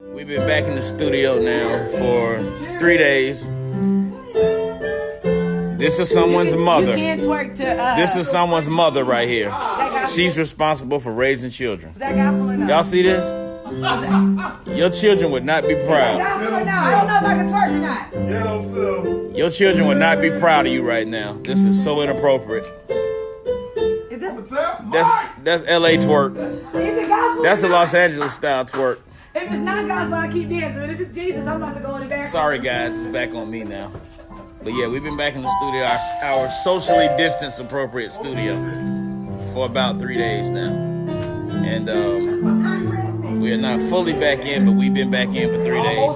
We've been back in the studio now for 3 days. This is someone's mother. You can't twerk to This is someone's mother right here. She's responsible for raising children. Y'all see this? Your children would not be proud. I don't know if I can twerk or not. Your children would not be proud of you right now. This is so inappropriate. Is this That's LA twerk. is it gospel? That's a Los Angeles style twerk. If it's not gospel, I keep dancing. But if it's Jesus, I'm about to go in the back. Sorry guys, it's back on me now. But yeah, we've been back in the studio, our socially distanced appropriate studio, for about 3 days now. And we are not fully back in, but we've been back in for 3 days.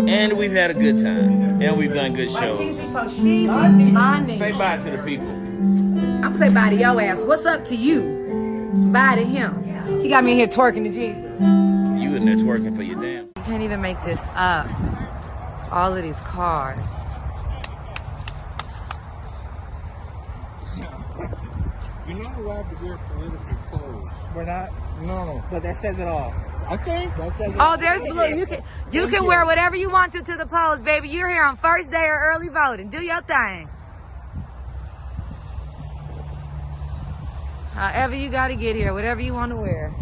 And we've had a good time. And we've done good shows. Say bye to the people. I'm gonna say bye to your ass. What's up to you? Bye to him. He got me in here twerking to Jesus. You in there twerking for your damn. You can't even make this up. All of these cars. You're not allowed to wear political clothes. We're not, No. but that says it all. Okay. That says it Oh, all. there's blue. You can wear whatever you want to the polls, baby. You're here on first day of early voting. Do your thing. However you got to get here, whatever you want to wear.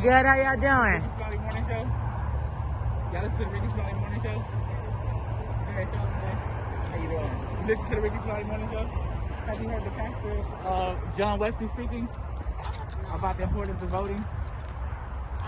Good, how y'all doing? Rickey Smiley morning show. Y'all listen to the Rickey Smiley morning show? Okay, show them, how you doing? You listen to the Rickey Smiley morning show? Have you heard the pastor, John Wesley speaking about the importance of voting?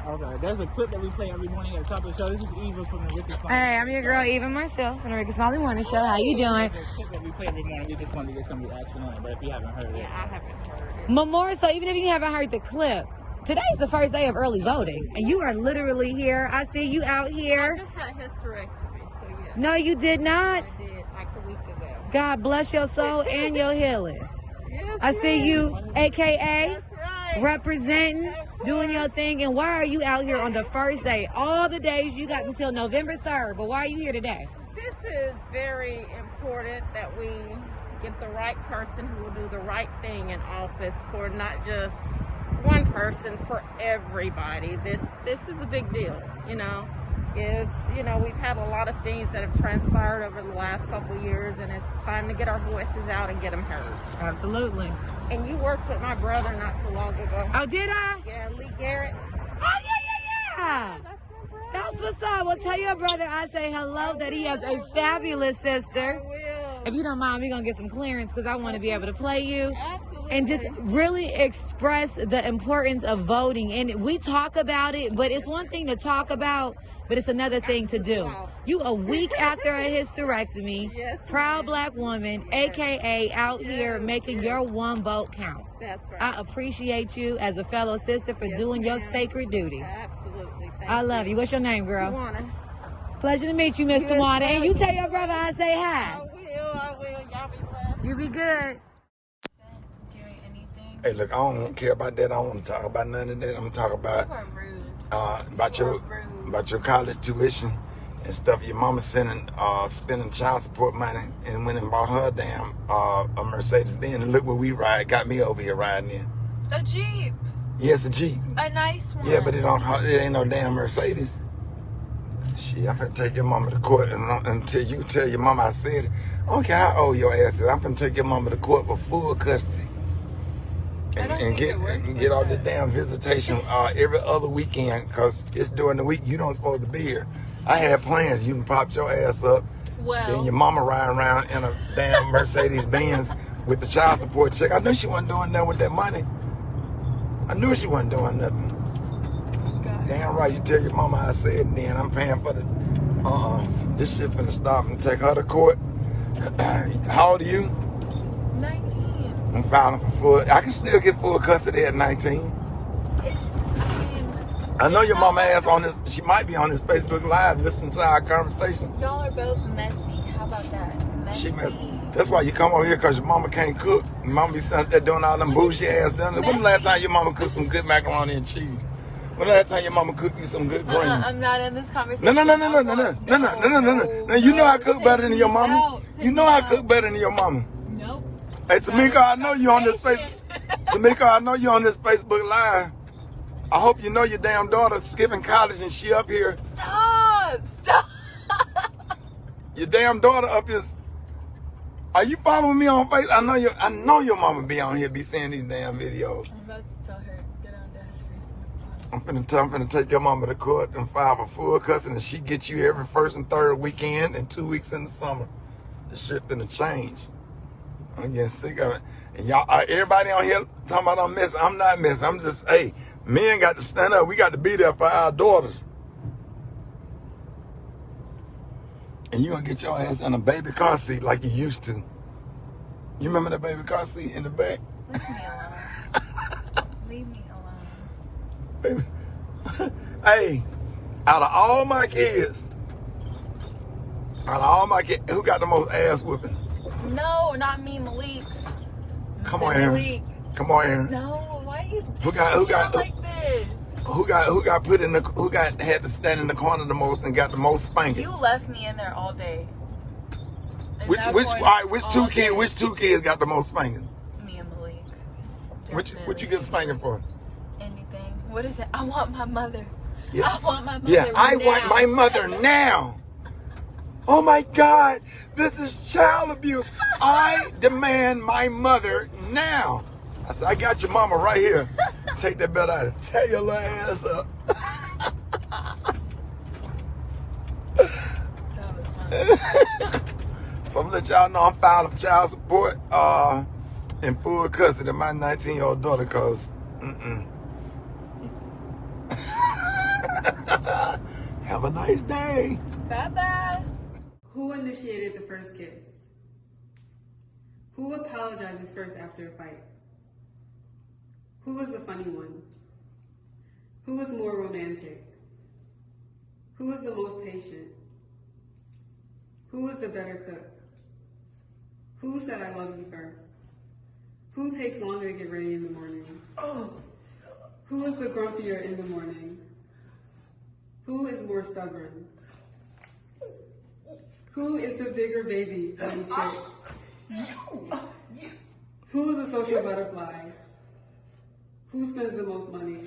Okay, there's a clip that we play every morning at the top of the show. This is Eva from the Rickey Smiley. Hey, I'm your girl, Eva myself, from the Rickey Smiley Morning Show. How you doing? There's a clip that we play every morning. We just wanted to get some reaction on it, but if you haven't heard it. I haven't heard it. More so, even if you haven't heard the clip, today's the first day of early voting, and you are literally here. I see you out I here. just had a hysterectomy, so yeah. No, you did not. I did like a week ago. God bless your soul and your healing. Yes, I see you, AKA, That's right. representing, doing your thing. And why are you out here on the first day? All the days you got until November 3rd, but why are you here today? This is very important that we get the right person who will do the right thing in office for not just one person, for everybody. This is a big deal, we've had a lot of things that have transpired over the last couple of years, and it's time to get our voices out and get them heard. Absolutely. And you worked with my brother not too long ago. Oh, did I? Yeah, Lee Garrett. Oh, yeah. That's my brother. That's what's up. Well, tell your brother I say hello, that he has a fabulous sister. I will. If you don't mind, we're going to get some clearance because I want to be able to play you. Absolutely. And just really express the importance of voting. And we talk about it, but it's one thing to talk about, but it's another thing to do. You a week after a hysterectomy, Yes, proud ma'am. black woman, AKA out here making your one vote count. That's right. I appreciate you as a fellow sister for Yes, doing your ma'am. sacred duty. Absolutely. Thank I love you. What's your name, girl? Tawana. Pleasure to meet you, Miss Yes, Tawana. And you ma'am. tell your brother I say I hi. will. Y'all be blessed. You be good. Doing anything? Hey, look, I don't care about that. I don't want to talk about none of that. I'm gonna talk about about your college tuition and stuff. Your mama spending child support money and went and bought her a damn a Mercedes Benz. And look where we ride. Got me over here riding in. A Jeep. Yes, a Jeep. A nice one. Yeah, but it ain't no damn Mercedes. Shit, I'm finna take your mama to court until you tell your mama I said it. I don't care how old your ass is. I'm finna take your mama to court for full custody. And get all the damn visitation every other weekend, because it's during the week you don't supposed to be here. I had plans. You can pop your ass up. Then your mama riding around in a damn Mercedes Benz with the child support check. I knew she wasn't doing nothing with that money. I knew she wasn't doing nothing. Damn right, you tell your mama I said, and then I'm paying for the this shit finna stop and take her to court. How old are you? 19. I'm filing for full. I can still get full custody at 19. I know your mama ass on this. She might be on this Facebook Live listening to our conversation. Y'all are both messy. How about that? Messy. She messy. That's why you come over here, because your mama can't cook. Your mama be sitting there doing all them bullshit ass done. When the last time your mama cooked some good macaroni and cheese? When the last time your mama cooked you some good greens? I'm not in this conversation. No. Now you know I cook better than your mama. You know I cook better than your mama. Nope. Hey, Tamika, I know you on this Facebook. Tamika, I know you on this Facebook Live. I hope you know your damn daughter's skipping college and she up here. Stop. Your damn daughter up here. Are you following me on Facebook? I know your mama be on here, be seeing these damn videos. I'm about to tell her, get on Dad's Facebook. I'm finna take your mama to court and file for full custody, and she get you every first and third weekend and 2 weeks in the summer. The shit finna change. I'm getting sick of it. And y'all, everybody on here talking about I'm messing. I'm not messing. I'm just, hey, men got to stand up. We got to be there for our daughters. And you gonna get your ass in a baby car seat like you used to. You remember that baby car seat in the back? Leave me alone. Baby. Hey, out of all my kids, who got the most ass whipping? No, not me, Malik. Come on, Aaron. Malik. Come on, Aaron. No, why are you Who got like this? Who had to stand in the corner the most and got the most spanking? You left me in there all day. Which two kids got the most spanking? Me and Malik. What you get spanking for? Anything. What is it? I want my mother. Yeah. I want my mother. Yeah, I want my mother now. Oh my God, this is child abuse. I demand my mother now. I said, I got your mama right here. Take that belt out and tear your little ass up. That was fun. So I'm gonna let y'all know I'm filing for child support in full custody of my 19-year-old daughter, cause Have a nice day. Bye-bye. Who initiated the first kiss? Who apologizes first after a fight? Who was the funny one? Who was more romantic? Who was the most patient? Who was the better cook? Who said I love you first? Who takes longer to get ready in the morning? Who is the grumpier in the morning? Who is more stubborn? Who is the bigger baby on the street? Who is a social butterfly? Who spends the most money?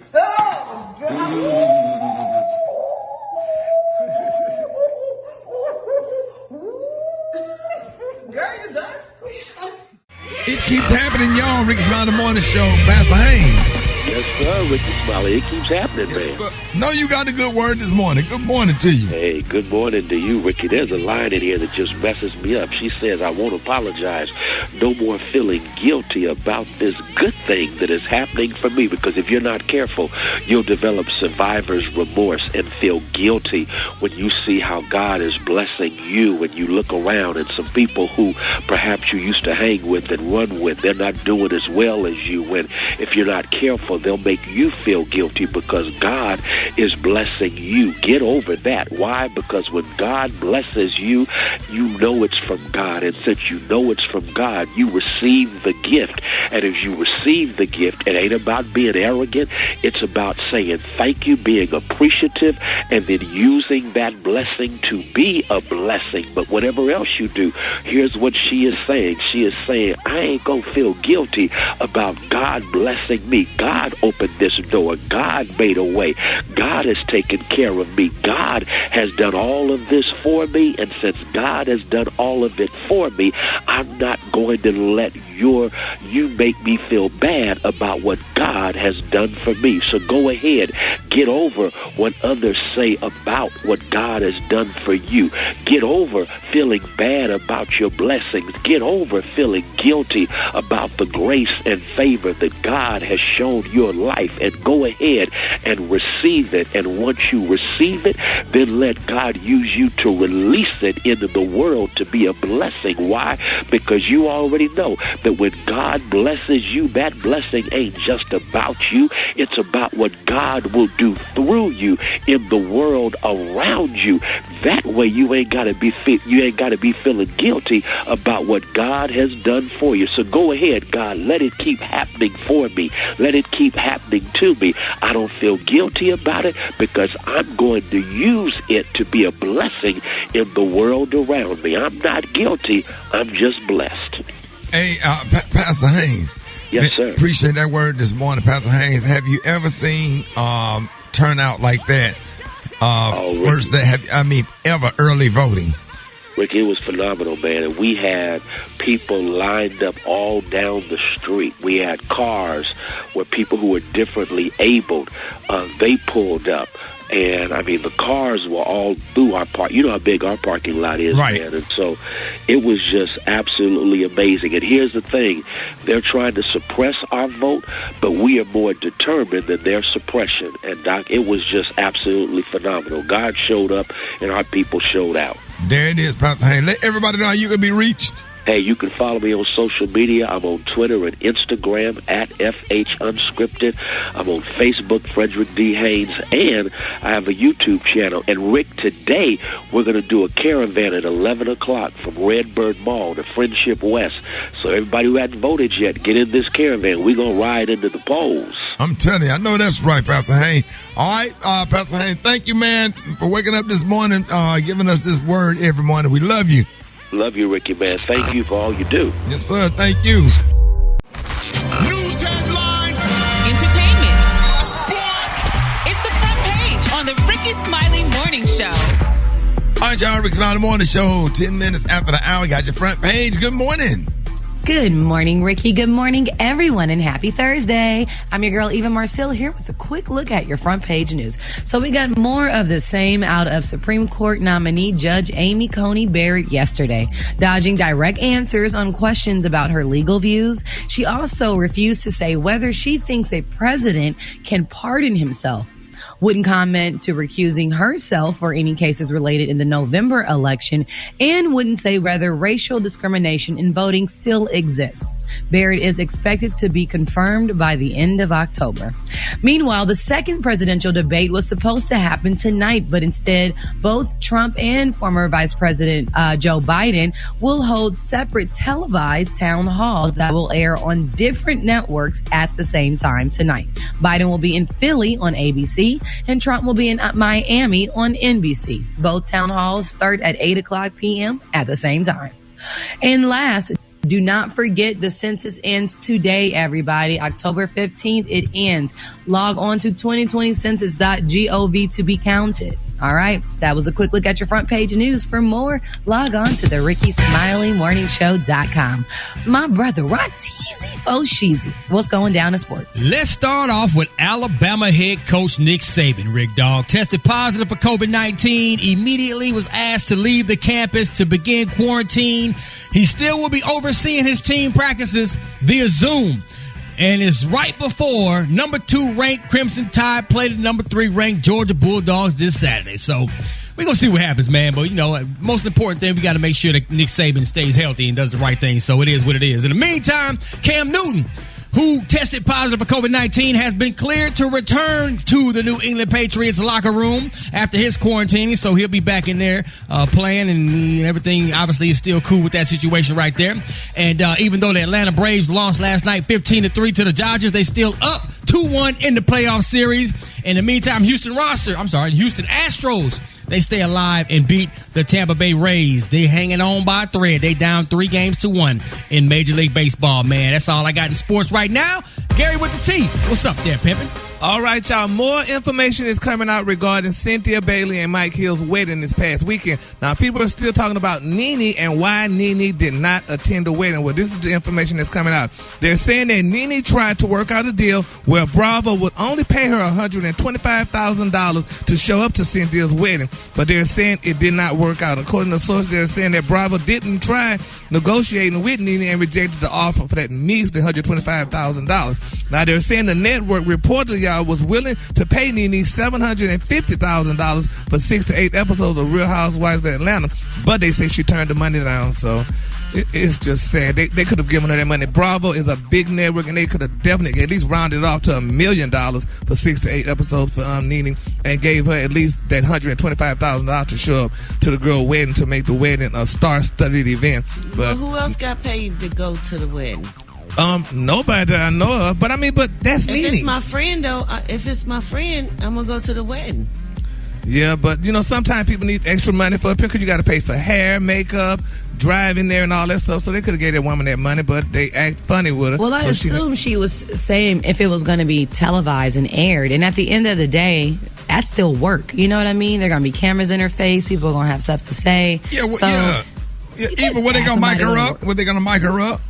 It keeps happening, y'all. Rickey Smiley Morning Show. Pastor Haynes. Yes, sir, Rickey Smiley. It keeps happening, man. No, you got a good word this morning. Good morning to you. Hey, good morning to you, Ricky. There's a line in here that just messes me up. She says, I won't apologize. No more feeling guilty about this good thing that is happening for me, because if you're not careful, you'll develop survivor's remorse and feel guilty when you see how God is blessing you, when you look around and some people who perhaps you used to hang with and run with, they're not doing as well as you. When if you're not careful, they'll make you feel guilty because God is blessing you. Get over that. Why? Because when God blesses you, you know it's from God. And since you know it's from God, you receive the gift. And as you receive the gift, it ain't about being arrogant. It's about saying thank you, being appreciative, and then using that blessing to be a blessing. But whatever else you do, here's what she is saying. She is saying, I ain't gonna feel guilty about God blessing me. God opened this door. God made a way. God has taken care of me. God has done all of this for me. And since God has done all of it for me, I'm not going to let you make me feel bad about what God has done for me. So go ahead, get over what others say about what God has done for you. Get over feeling bad about your blessings. Get over feeling guilty about the grace and favor that God has shown your life, and go ahead and receive it. And once you receive it, then let God use you to release it into the world to be a blessing. Why? Because you already know that when God blesses you, that blessing ain't just about you. It's about what God will do through you in the world around you. That way you ain't got to be feeling guilty about what God has done for you. So go ahead, God, let it keep happening for me. Let it keep happening to me. I don't feel guilty about it because I'm going to use it to be a blessing in the world around me. I'm not guilty. I'm just blessed. Hey, Pastor Haynes, Yes, sir. Appreciate that word this morning, Pastor Haynes. Have you ever seen turnout like that? First day, ever early voting? Rick, it was phenomenal, man. And we had people lined up all down the street. We had cars where people who were differently abled, they pulled up. And, the cars were all through our park. You know how big our parking lot is, right, man. And so it was just absolutely amazing. And here's the thing. They're trying to suppress our vote, but we are more determined than their suppression. And, Doc, it was just absolutely phenomenal. God showed up, and our people showed out. There it is, Pastor Haynes. Let everybody know how you can be reached. Hey, you can follow me on social media. I'm on Twitter and Instagram at FH Unscripted. I'm on Facebook, Frederick D. Haynes, and I have a YouTube channel. And Rick, today we're going to do a caravan at 11 o'clock from Redbird Mall to Friendship West. So everybody who hasn't voted yet, get in this caravan. We're going to ride into the polls. I'm telling you, I know that's right, Pastor Haynes. All right, Pastor Haynes, thank you, man, for waking up this morning, giving us this word every morning. We love you. Love you, Ricky, man. Thank you for all you do. Yes, sir. Thank you. News headlines. Entertainment. Sports. It's the front page on the Rickey Smiley Morning Show. All right, y'all. Rickey Smiley Morning Show. 10 minutes after the hour. Got your front page. Good morning. Good morning, Ricky. Good morning, everyone, and happy Thursday. I'm your girl, Eva Marcille, here with a quick look at your front page news. So we got more of the same out of Supreme Court nominee Judge Amy Coney Barrett yesterday, dodging direct answers on questions about her legal views. She also refused to say whether she thinks a president can pardon himself. Wouldn't comment to recusing herself for any cases related in the November election, and wouldn't say whether racial discrimination in voting still exists. Barrett is expected to be confirmed by the end of October. Meanwhile, the second presidential debate was supposed to happen tonight, but instead, both Trump and former Vice President Joe Biden will hold separate televised town halls that will air on different networks at the same time tonight. Biden will be in Philly on ABC, and Trump will be in Miami on NBC. Both town halls start at 8 o'clock p.m. at the same time. And last, do not forget the census ends today, everybody. October 15th, it ends. Log on to 2020census.gov to be counted. All right, that was a quick look at your front page news. For more, log on to the RickeySmileyMorningShow.com. My brother, Rock Teasy Fosheezy. What's going down in sports? Let's start off with Alabama head coach Nick Saban, Rick Dog. Tested positive for COVID-19, immediately was asked to leave the campus to begin quarantine. He still will be overseeing his team practices via Zoom. And it's right before number 2 ranked Crimson Tide played the number 3 ranked Georgia Bulldogs this Saturday. So we're going to see what happens, man. But, most important thing, we got to make sure that Nick Saban stays healthy and does the right thing. So it is what it is. In the meantime, Cam Newton, who tested positive for COVID-19, has been cleared to return to the New England Patriots locker room after his quarantining. So he'll be back in there playing, and everything obviously is still cool with that situation right there. And even though the Atlanta Braves lost last night 15-3 to the Dodgers, they still up 2-1 in the playoff series. In the meantime, Houston Astros, they stay alive and beat the Tampa Bay Rays. They hanging on by a thread. They down 3-1 in Major League Baseball, man. That's all I got in sports right now. Gary with the T. What's up there, pimpin'? All right, y'all. More information is coming out regarding Cynthia Bailey and Mike Hill's wedding this past weekend. Now, people are still talking about Nene and why Nene did not attend the wedding. Well, this is the information that's coming out. They're saying that Nene tried to work out a deal where Bravo would only pay her $125,000 to show up to Cynthia's wedding, but they're saying it did not work out. According to sources, they're saying that Bravo didn't try negotiating with Nene and rejected the offer for that measly $125,000. Now, they're saying the network reportedly was willing to pay Nene $750,000 for 6 to 8 episodes of Real Housewives of Atlanta, but they say she turned the money down. So it's just sad. They could have given her that money. Bravo is a big network, and they could have definitely at least rounded it off to $1 million for 6 to 8 episodes for Nene, and gave her at least that $125,000 to show up to the girl wedding, to make the wedding a star-studded event. But well, who else got paid to go to the wedding? Nobody that I know of, but that's Nene. If it's my friend, though, I'm gonna go to the wedding. Yeah, but sometimes people need extra money for a pimp because you got to pay for hair, makeup, driving there, and all that stuff. So they could have gave that woman that money, but they act funny with her. Well, I assume she was saying if it was going to be televised and aired, and at the end of the day, that's still work. You know what I mean? There are going to be cameras in her face. People are going to have stuff to say. Yeah, even were they going to mic her up? Were they going to mic her up?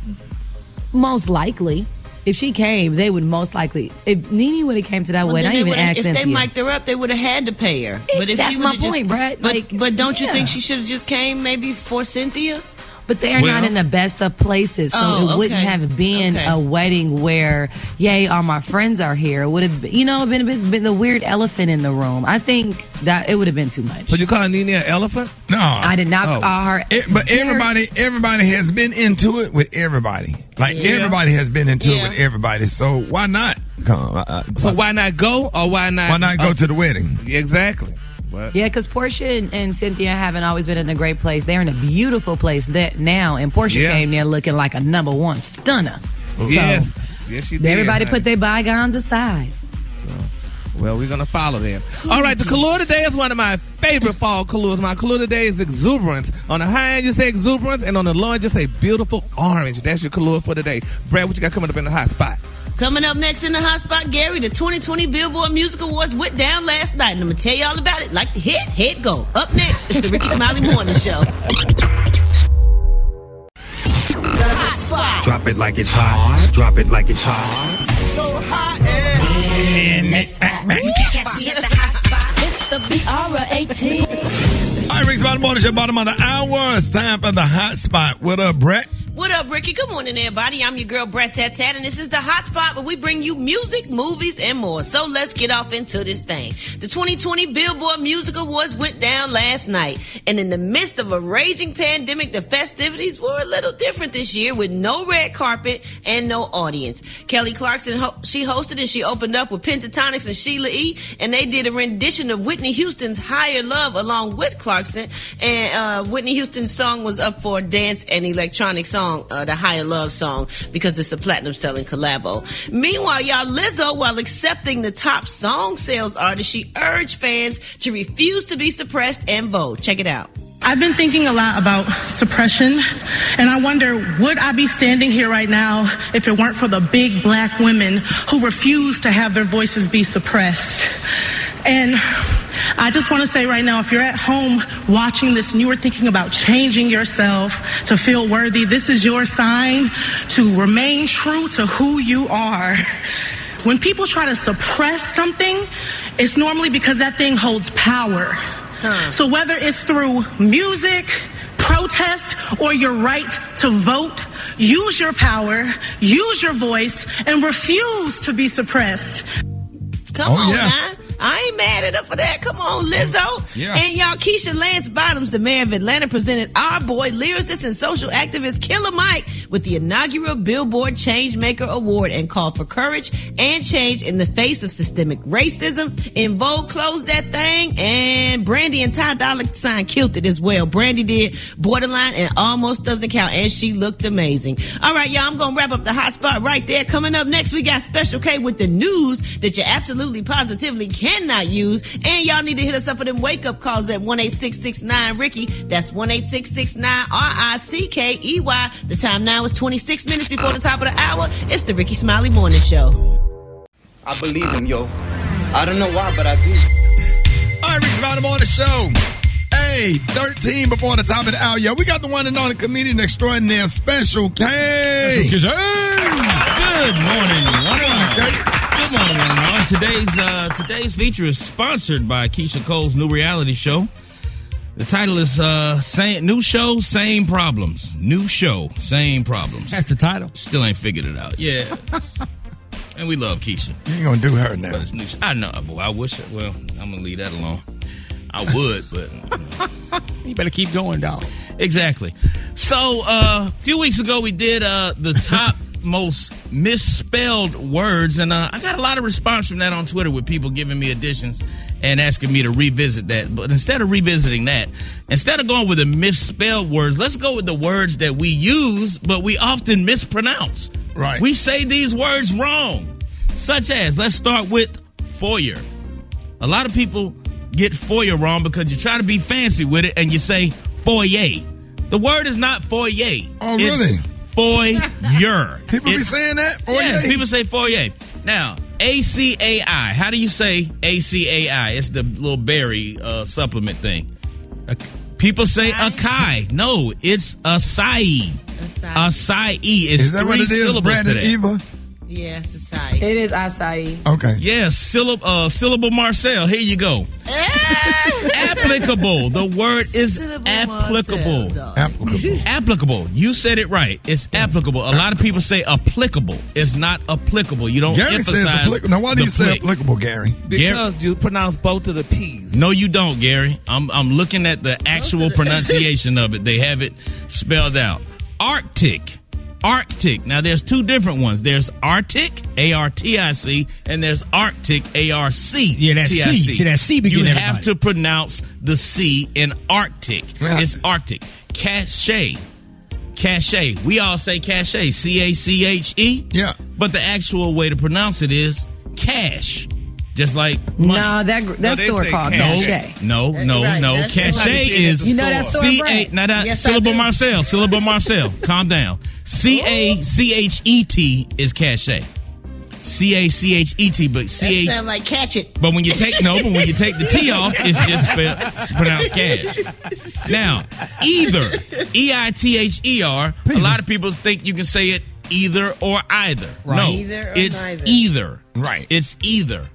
Most likely. If she came, they would most likely. If Nene would have came to that wedding, I even asked Cynthia. If they mic'd her up, they would have had to pay her. But if that's my point, Brat. But don't you think she should have just came maybe for Cynthia? But they are not in the best of places, so it wouldn't have been a wedding where, yay, all my friends are here. It would have been the weird elephant in the room. I think that it would have been too much. So you call Nene an elephant? No, I did not call her. But everybody has been into it with everybody. Everybody has been into it with everybody. So why not come? So why not go, or why not? Why not go to the wedding? Exactly. Yeah, because Portia and Cynthia haven't always been in a great place. They're in a beautiful place now, and Portia came there looking like a #1 stunner. Yes, she did. Everybody put their bygones aside. Well, we're going to follow them. All right, the color today is one of my favorite fall colors. My color today is exuberance. On the high end, you say exuberance, and on the low end, you say beautiful orange. That's your color for today. Brad, what you got coming up in the hot spot? Coming up next in the hot spot, Gary, the 2020 Billboard Music Awards went down last night, and I'm going to tell you all about it. Like the hit, go. Up next, it's the Rickey Smiley Morning Show. The hot spot. Drop it like it's hot. Drop it like it's hot. So hot You can catch me at the hot spot. It's the BR18. All right, Rickey Smiley Morning Show, bottom of the hour. It's time for the hot spot. What up, Brat? What up, Ricky? Good morning, everybody. I'm your girl, Brat Tat Tat, and this is the hot spot where we bring you music, movies, and more. So let's get off into this thing. The 2020 Billboard Music Awards went down last night, and in the midst of a raging pandemic, the festivities were a little different this year with no red carpet and no audience. Kelly Clarkson, she hosted and she opened up with Pentatonics and Sheila E., and they did a rendition of Whitney Houston's Higher Love along with Clarkson, and Whitney Houston's song was up for a dance and electronic song. The Higher Love song, because it's a platinum selling collabo. Meanwhile, y'all, Lizzo, while accepting the top song sales artist, she urged fans to refuse to be suppressed and vote. Check it out. I've been thinking a lot about suppression, and I wonder, would I be standing here right now if it weren't for the big black women who refuse to have their voices be suppressed? And I just want to say right now, if you're at home watching this and you are thinking about changing yourself to feel worthy, this is your sign to remain true to who you are. When people try to suppress something, it's normally because that thing holds power. So whether it's through music, protest, or your right to vote, use your power, use your voice, and refuse to be suppressed. Come on now. I ain't mad at her for that. Come on, Lizzo. Yeah. And y'all, Keisha Lance Bottoms, the mayor of Atlanta, presented our boy, lyricist and social activist Killer Mike with the inaugural Billboard Changemaker Award and called for courage and change in the face of systemic racism. In Vogue closed that thing, and Brandy and Ty Dolla $ign killed it as well. Brandy did Borderline and Almost Doesn't Count, and she looked amazing. All right, y'all, I'm going to wrap up the hot spot right there. Coming up next, we got Special K with the news that you absolutely positively cannot use, and y'all need to hit us up for them wake-up calls at 1-866-9-RICKY. That's 1-866-9-RICKEY. The time now is 26 minutes before the top of the hour. It's the Rickey Smiley Morning Show. I believe him, yo. I don't know why, but I do. All right, Rickey Smiley Morning Show. Hey, 13 before the top of the hour. Yo, we got the one and only comedian extraordinaire, Special K. Good morning. Good morning, everyone. Today's feature is sponsored by Keisha Cole's new reality show. The title is New Show, Same Problems. New Show, Same Problems. That's the title. Still ain't figured it out. Yeah. And we love Keisha. You ain't gonna do her now. But it's new. I know. Boy, I wish. Well, I'm gonna leave that alone. I would, but you better keep going, dog. Exactly. So a few weeks ago, we did the top most misspelled words, and I got a lot of response from that on Twitter with people giving me additions and asking me to revisit that. But instead of revisiting that, instead of going with the misspelled words, let's go with the words that we use but we often mispronounce. Right. We say these words wrong, such as, let's start with foyer. A lot of people get foyer wrong because you try to be fancy with it and you say foyer. The word is not foyer. Oh, really? Foyer. People be saying that? Foyer? Yeah, people say foyer. Now, ACAI. How do you say ACAI? It's the little berry supplement thing. People say acai. No, it's acai. Acai is that what it is, Brat and Eva? Yes, acai. It is acai. Okay. Yes, syllable Marcille. Here you go. Applicable. The word is applicable. Applicable. You said it right. It's applicable. A lot of people say applicable. It's not applicable. You don't Gary emphasize. says applicable. Now, why do you say applicable, Gary? Because you pronounce both of the P's. No, you don't, Gary. I'm looking at the actual pronunciation of it. They have it spelled out. Arctic. Arctic. Now, there's two different ones. There's Arctic, A-R-T-I-C, and there's Arctic, A-R-C. Yeah, that's C. See, that C begin You everybody. have to pronounce the C in Arctic. Yeah. It's Arctic. Cachet. Cachet. We all say cachet. C-A-C-H-E. Yeah. But the actual way to pronounce it is cash. Just like money. No, that store called Cachet. No. Right. Cachet is You know that store, C-A. Brat? Now that Yes, syllable I do. Marcille. Syllable Marcille. Calm down. C-A-C-H-E-T is cachet. C-A-C-H-E-T, but That C-H. sound like catch it. But when you take the T off, it's just pronounced cash. Now, either. E-I-T-H-E-R. A lot of people think you can say it either or either. Right. No, Either or it's neither. either. Right. It's either.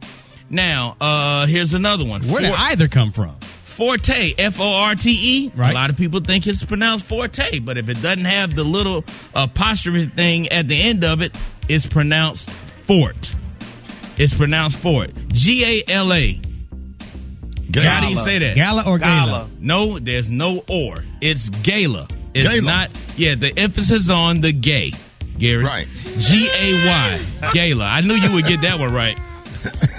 Now, here's another one. Where did either come from? Forte, F-O-R-T-E. Right. A lot of people think it's pronounced forte, but if it doesn't have the little apostrophe thing at the end of it, it's pronounced fort. It's pronounced fort. G-A-L-A. How do you say that? Gala or Gala? No, there's no or. It's gala. It's Gala. not, the emphasis on the gay, Gary. Right. G-A-Y. Gala. I knew you would get that one right.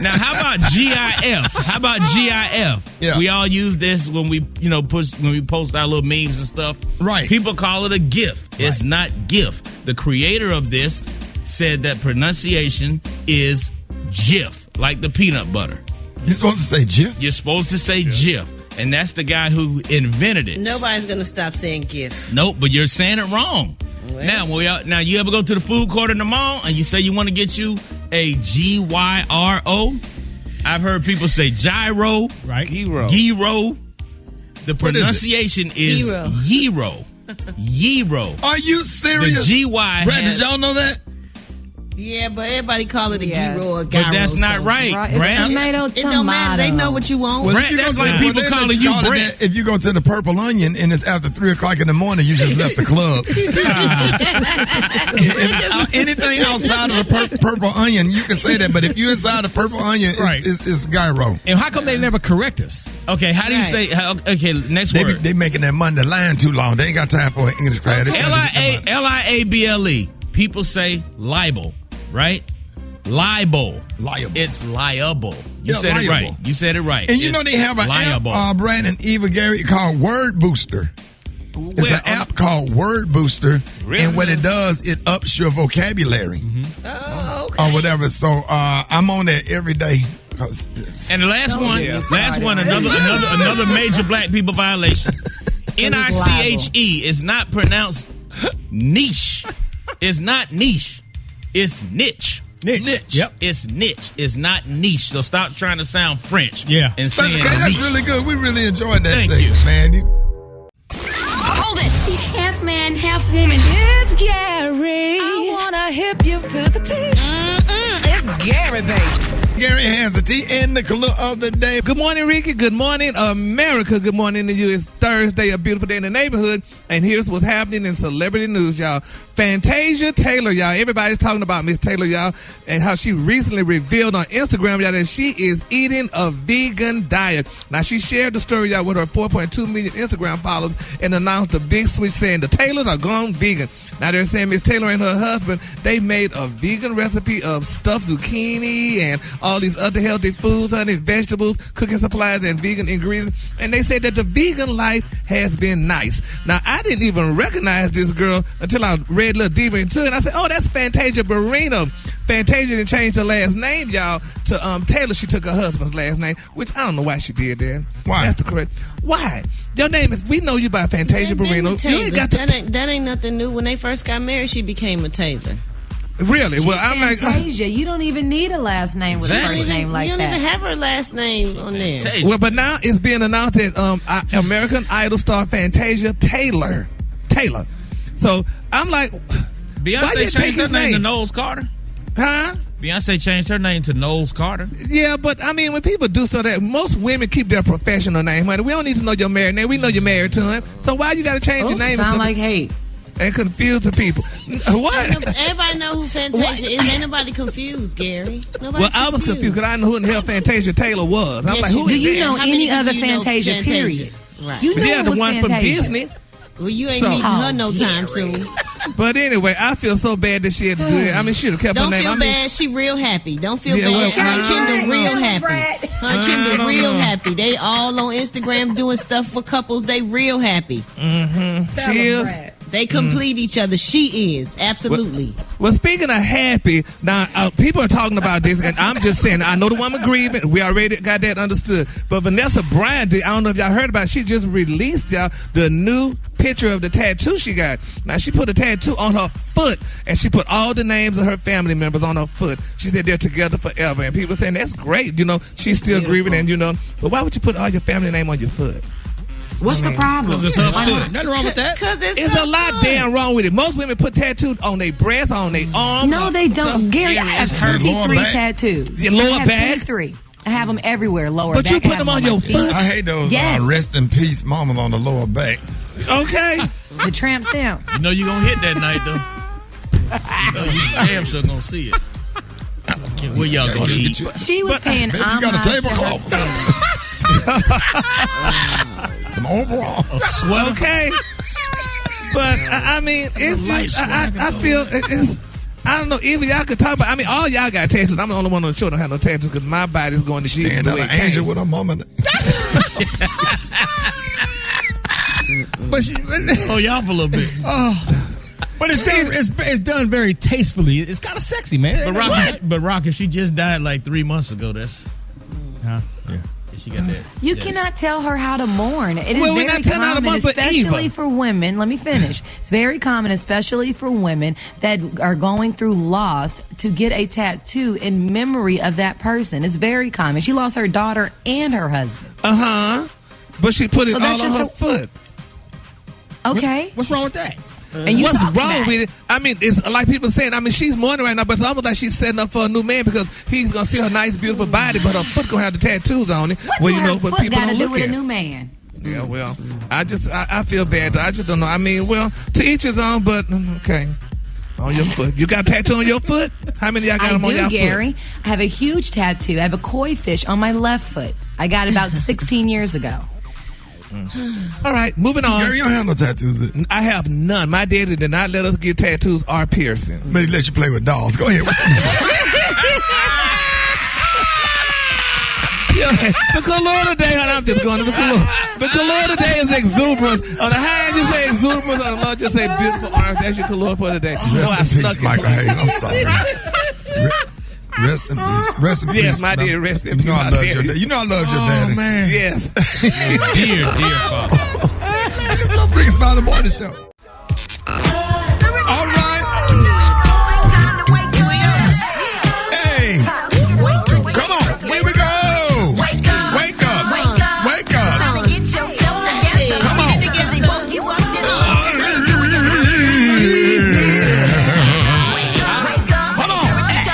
Now, how about GIF? How about GIF? Yeah. We all use this when we, when we post our little memes and stuff. Right. People call it a GIF. It's not GIF. The creator of this said that pronunciation is GIF, like the peanut butter. You're supposed to say GIF? You're supposed to say GIF. And that's the guy who invented it. Nobody's going to stop saying GIF. Nope, but you're saying it wrong. Well. Now, you ever go to the food court in the mall and you say you want to get you a G-Y-R-O? I've heard people say gyro. Right. Gyro. Gyro. The pronunciation is Gyro. gyro. Gyro. Are you serious? The G-Y Brad, has- did y'all know that? Yeah, but everybody call it a Yes. gyro or gyro. But that's not so- right. Right. It's Brad. tomato, It don't matter. They know what you want. Well, Brett, if you that's go like to- people they let calling you you call it Brett. that. If you go to the Purple Onion and it's after 3 o'clock in the morning, you just left the club. Anything outside of the Purple Onion, you can say that. But if you're inside the Purple Onion, Right. it's gyro. And how come they never correct us? Okay, how do you say? Okay, next word. They making that Monday line too long. They ain't got time for an English class. They trying to get them out. L-I-A-B-L-E. People say libel, right? Liable. Liable. It's liable. You Yeah, said it liable. right. You said it right. And you It's know they have an liable. app, Brad and Eva Gary, called Word Booster. It's Well, an app called Word Booster, Really? and what it does, it ups your vocabulary Oh, okay. or whatever. So I'm on there every day. And the last one, yeah. another major black people violation. N-I-C-H-E is not pronounced niche. It's not niche. It's niche. Niche. Yep. It's niche. It's not niche. So stop trying to sound French. Yeah. And That's, saying okay, that's niche. really good. We really enjoyed that Thank segment, you. man. Hold it. He's half man, half woman. It's Gary. I wanna hip you to the T. It's Gary, baby. Gary has the tea and the color of the day. Good morning, Ricky. Good morning, America. Good morning to you. It's Thursday, a beautiful day in the neighborhood. And here's what's happening in celebrity news, y'all. Fantasia Taylor, y'all. Everybody's talking about Miss Taylor, y'all, and how she recently revealed on Instagram, y'all, that she is eating a vegan diet. Now, she shared the story, y'all, with her 4.2 million Instagram followers and announced a big switch saying the Taylors are gone vegan. Now, they're saying Miss Taylor and her husband, they made a vegan recipe of stuffed zucchini and all these other healthy foods, honey, vegetables, cooking supplies, and vegan ingredients. And they said that the vegan life life has been nice. Now, I didn't even recognize this girl until I read a little deeper into it. I said, oh, that's Fantasia Barrino. Fantasia didn't change her last name, y'all, to Taylor. She took her husband's last name, which I don't know why she did that. Why? That's the correct. Why? Your name is, we know you by Fantasia Barrino. You ain't got that ain't nothing new. When they first got married, she became a Taylor. Really? Well, I'm like, Fantasia. You don't even need a last name with a first name like that. You don't even have her last name on there. Well, but now it's being announced that American Idol star Fantasia Taylor. So I'm like, Beyonce changed her name to Knowles Carter. Huh? Beyonce changed her name to Knowles Carter. Yeah, but I mean, when people do stuff that, most women keep their professional name, honey. We don't need to know your married name. We know you're married to him. So why you got to change your name? Sound like hate. And confuse the people. What? Everybody know who Fantasia is. Ain't nobody confused, Gary. Nobody I was confused because I didn't know who in the hell Fantasia Taylor was. I'm like, who do is you that? know any other Fantasia, period? Right. You know Yeah, the one Fantasia. from Disney. Well, you ain't meeting her no time soon. But anyway, I feel so bad that she had to do it. I mean, she should have kept her name. Don't feel bad. She real happy. Don't feel bad. Her and Kendall real happy. Her and Kendall real happy. They all on Instagram doing stuff for couples. They real happy. Mm-hmm. She is. They complete each other. She is. Absolutely. Well, speaking of happy, now people are talking about this, and I'm just saying, I know the woman grieving. We already got that understood. But Vanessa Bryant, I don't know if y'all heard about it, she just released, y'all, the new picture of the tattoo she got. Now, she put a tattoo on her foot, and she put all the names of her family members on her foot. She said they're together forever. And people saying, that's great. You know, she's still grieving, and you know, but why would you put all your family name on your foot? What's the problem? Because it's her foot. Nothing wrong with that. It's a lot damn wrong with it. Most women put tattoos on their breasts, on their arms. No, they don't. Gary, I have 23 tattoos. Your lower I have back? 23. I have them everywhere, lower But back. you put I have them on my your feet. foot? I hate those Yes. rest in peace mamas on the lower back. Okay. The tramp stamp. You know you're going to hit that night, though. You know you damn sure going to see it. Where y'all going to eat? She was paying homage. You got a tablecloth. Some overall. A sweater. Okay. But, I mean, it's just, I feel, it's, I don't know, even y'all could talk about, I mean, all y'all got tattoos. I'm the only one on the show that don't have no tattoos because my body's going to Jesus. Stand up an angel with a mama. But she, y'all for a little bit. But it's done very tastefully. It's kind of sexy, man. But Rocky, she just died like 3 months ago. That's yeah. She got that. You cannot tell her how to mourn. It is we're very not telling her to common, mourn, but especially Eva. for women. Let me finish. It's very common, especially for women that are going through loss, to get a tattoo in memory of that person. It's very common. She lost her daughter and her husband. But she put it So all that's on just her a- foot. Okay. What's wrong with that? And you What's talking wrong about with it? I mean, it's like people saying, I mean, she's mourning right now, but it's almost like she's setting up for a new man because he's going to see her nice, beautiful body, but her foot going to have the tattoos on it. What Well, do you know, her but foot people got to don't do look with at a it. new man? Yeah, well, I feel bad. I just don't know. I mean, well, to each his own, but okay. On your foot. You got a tattoo on your foot? How many of y'all got them on your Gary. foot? I have a huge tattoo. I have a koi fish on my left foot. I got it about 16 years ago. All right, moving on. Gary, you don't have no tattoos. I have none. My daddy did not let us get tattoos or piercing. But he let you play with dolls. Go ahead. Yeah, the color today, and I'm just going to the color. The color today is exuberance. On the high end, you say exuberance. On the low, just say beautiful orange. That's your color for today. Rest in peace, Michael Haynes. I'm sorry. Rest in peace. Rest in peace. Yes, my dear, rest in peace. You know I loved your daddy. You know I loved your daddy. Man. Yes. Dear father. Don't bring Smiley Morning Show. All right. Hey. Come on. Here we go. Wake up. Wake up. Wake up. Come on. Come on.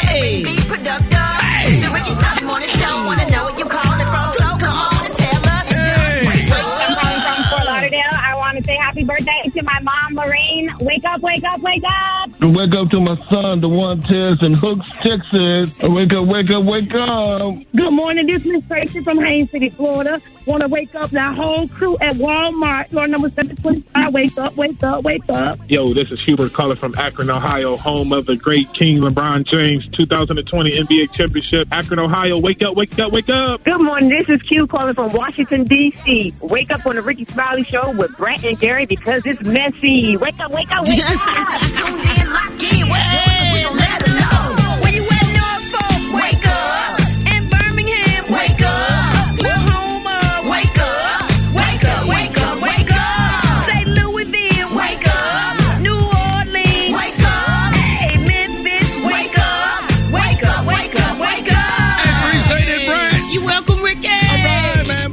Hey. Hey. Rickey Smiley Morning Show. Wanna know where you calling from? So come on and tell us. Hey. I'm calling from Fort Lauderdale. I want want to say happy birthday to my mom, Lorraine. Wake up, wake up, wake up. Wake up to my son, the one Tess in Hooks, Texas. Wake up, wake up, wake up. Good morning. This is Miss Tracy from Haynes City, Florida. Want to wake up the whole crew at Walmart, floor number 725. Wake up, wake up, wake up. Yo, this is Hubert calling from Akron, Ohio, home of the great King LeBron James 2020 NBA Championship. Akron, Ohio, wake up, wake up, wake up. Good morning. This is Q calling from Washington, D.C. Wake up on the Rickey Smiley Show with Brat and Gary because it's messy. Wake up, wake up, wake up. Tuned in, locked in. What's yours? We gon' let them know. Where you at, Norfolk? Wake up. In Birmingham, wake up. Oklahoma, wake up. Wake up, wake up, wake up. St. Louisville, wake up. New Orleans, wake up. Hey, Memphis, wake up. Wake up, wake up, wake up. Appreciate it, Brad. You welcome, Ricky. All right, man.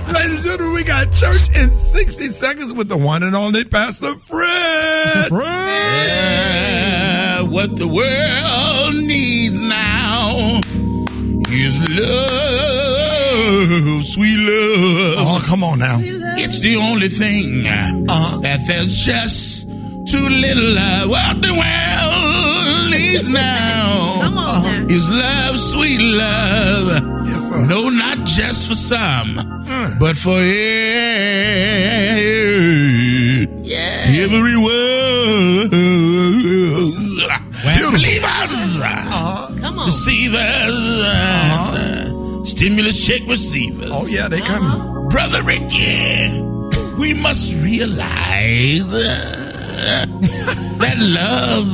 Ladies and gentlemen, we got church in 60 seconds with the one and only Pastor Fred. Yeah, what the world needs now is love, sweet love. Oh, come on now. It's the only thing that there's just too little of. What the world needs now is love, sweet love. Yes, sir. No, not just for some, but for everyone. Believers, deceivers, stimulus check receivers. Oh, yeah, they coming. Brother Ricky, we must realize that love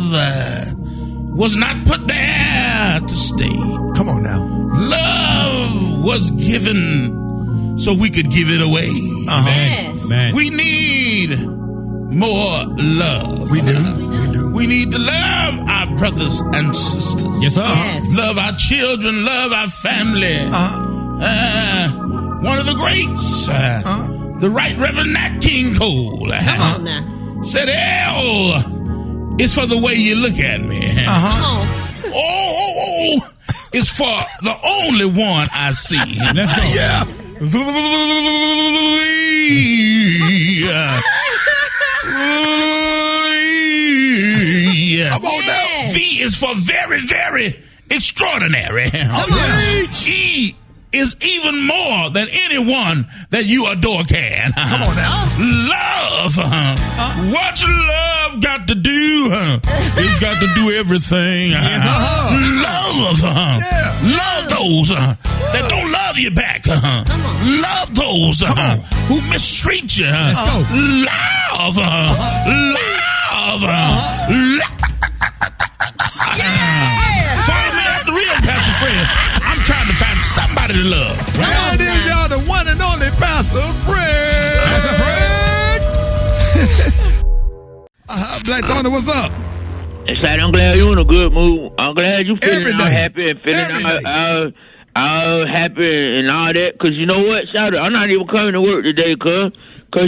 was not put there to stay. Come on now. Love was given so we could give it away. Yes. Man. We need more love. We do. We need to love our brothers and sisters. Yes, sir. Yes. Love our children, love our family. One of the greats, the Right Reverend Nat King Cole, said, L is for the way you look at me. Oh, it's for the only one I see. Let's go. Yeah. Come on now. V is for very, very extraordinary. E is even more than anyone that you adore can. Come on now. Love. What love got to do? It's got to do everything. Love. Love those that don't love you back. Love those who mistreat you. Let's go. Love. Follow me at the real Pastor Fred. I'm trying to find somebody to love. Well, it is y'all the one and only Pastor Fred. Pastor Fred. Black Tony, what's up? It's like I'm glad you're in a good mood. I'm glad you Every feeling all day. happy and feeling all happy and all that. Cause you know what, Shawty, I'm not even coming to work today, cause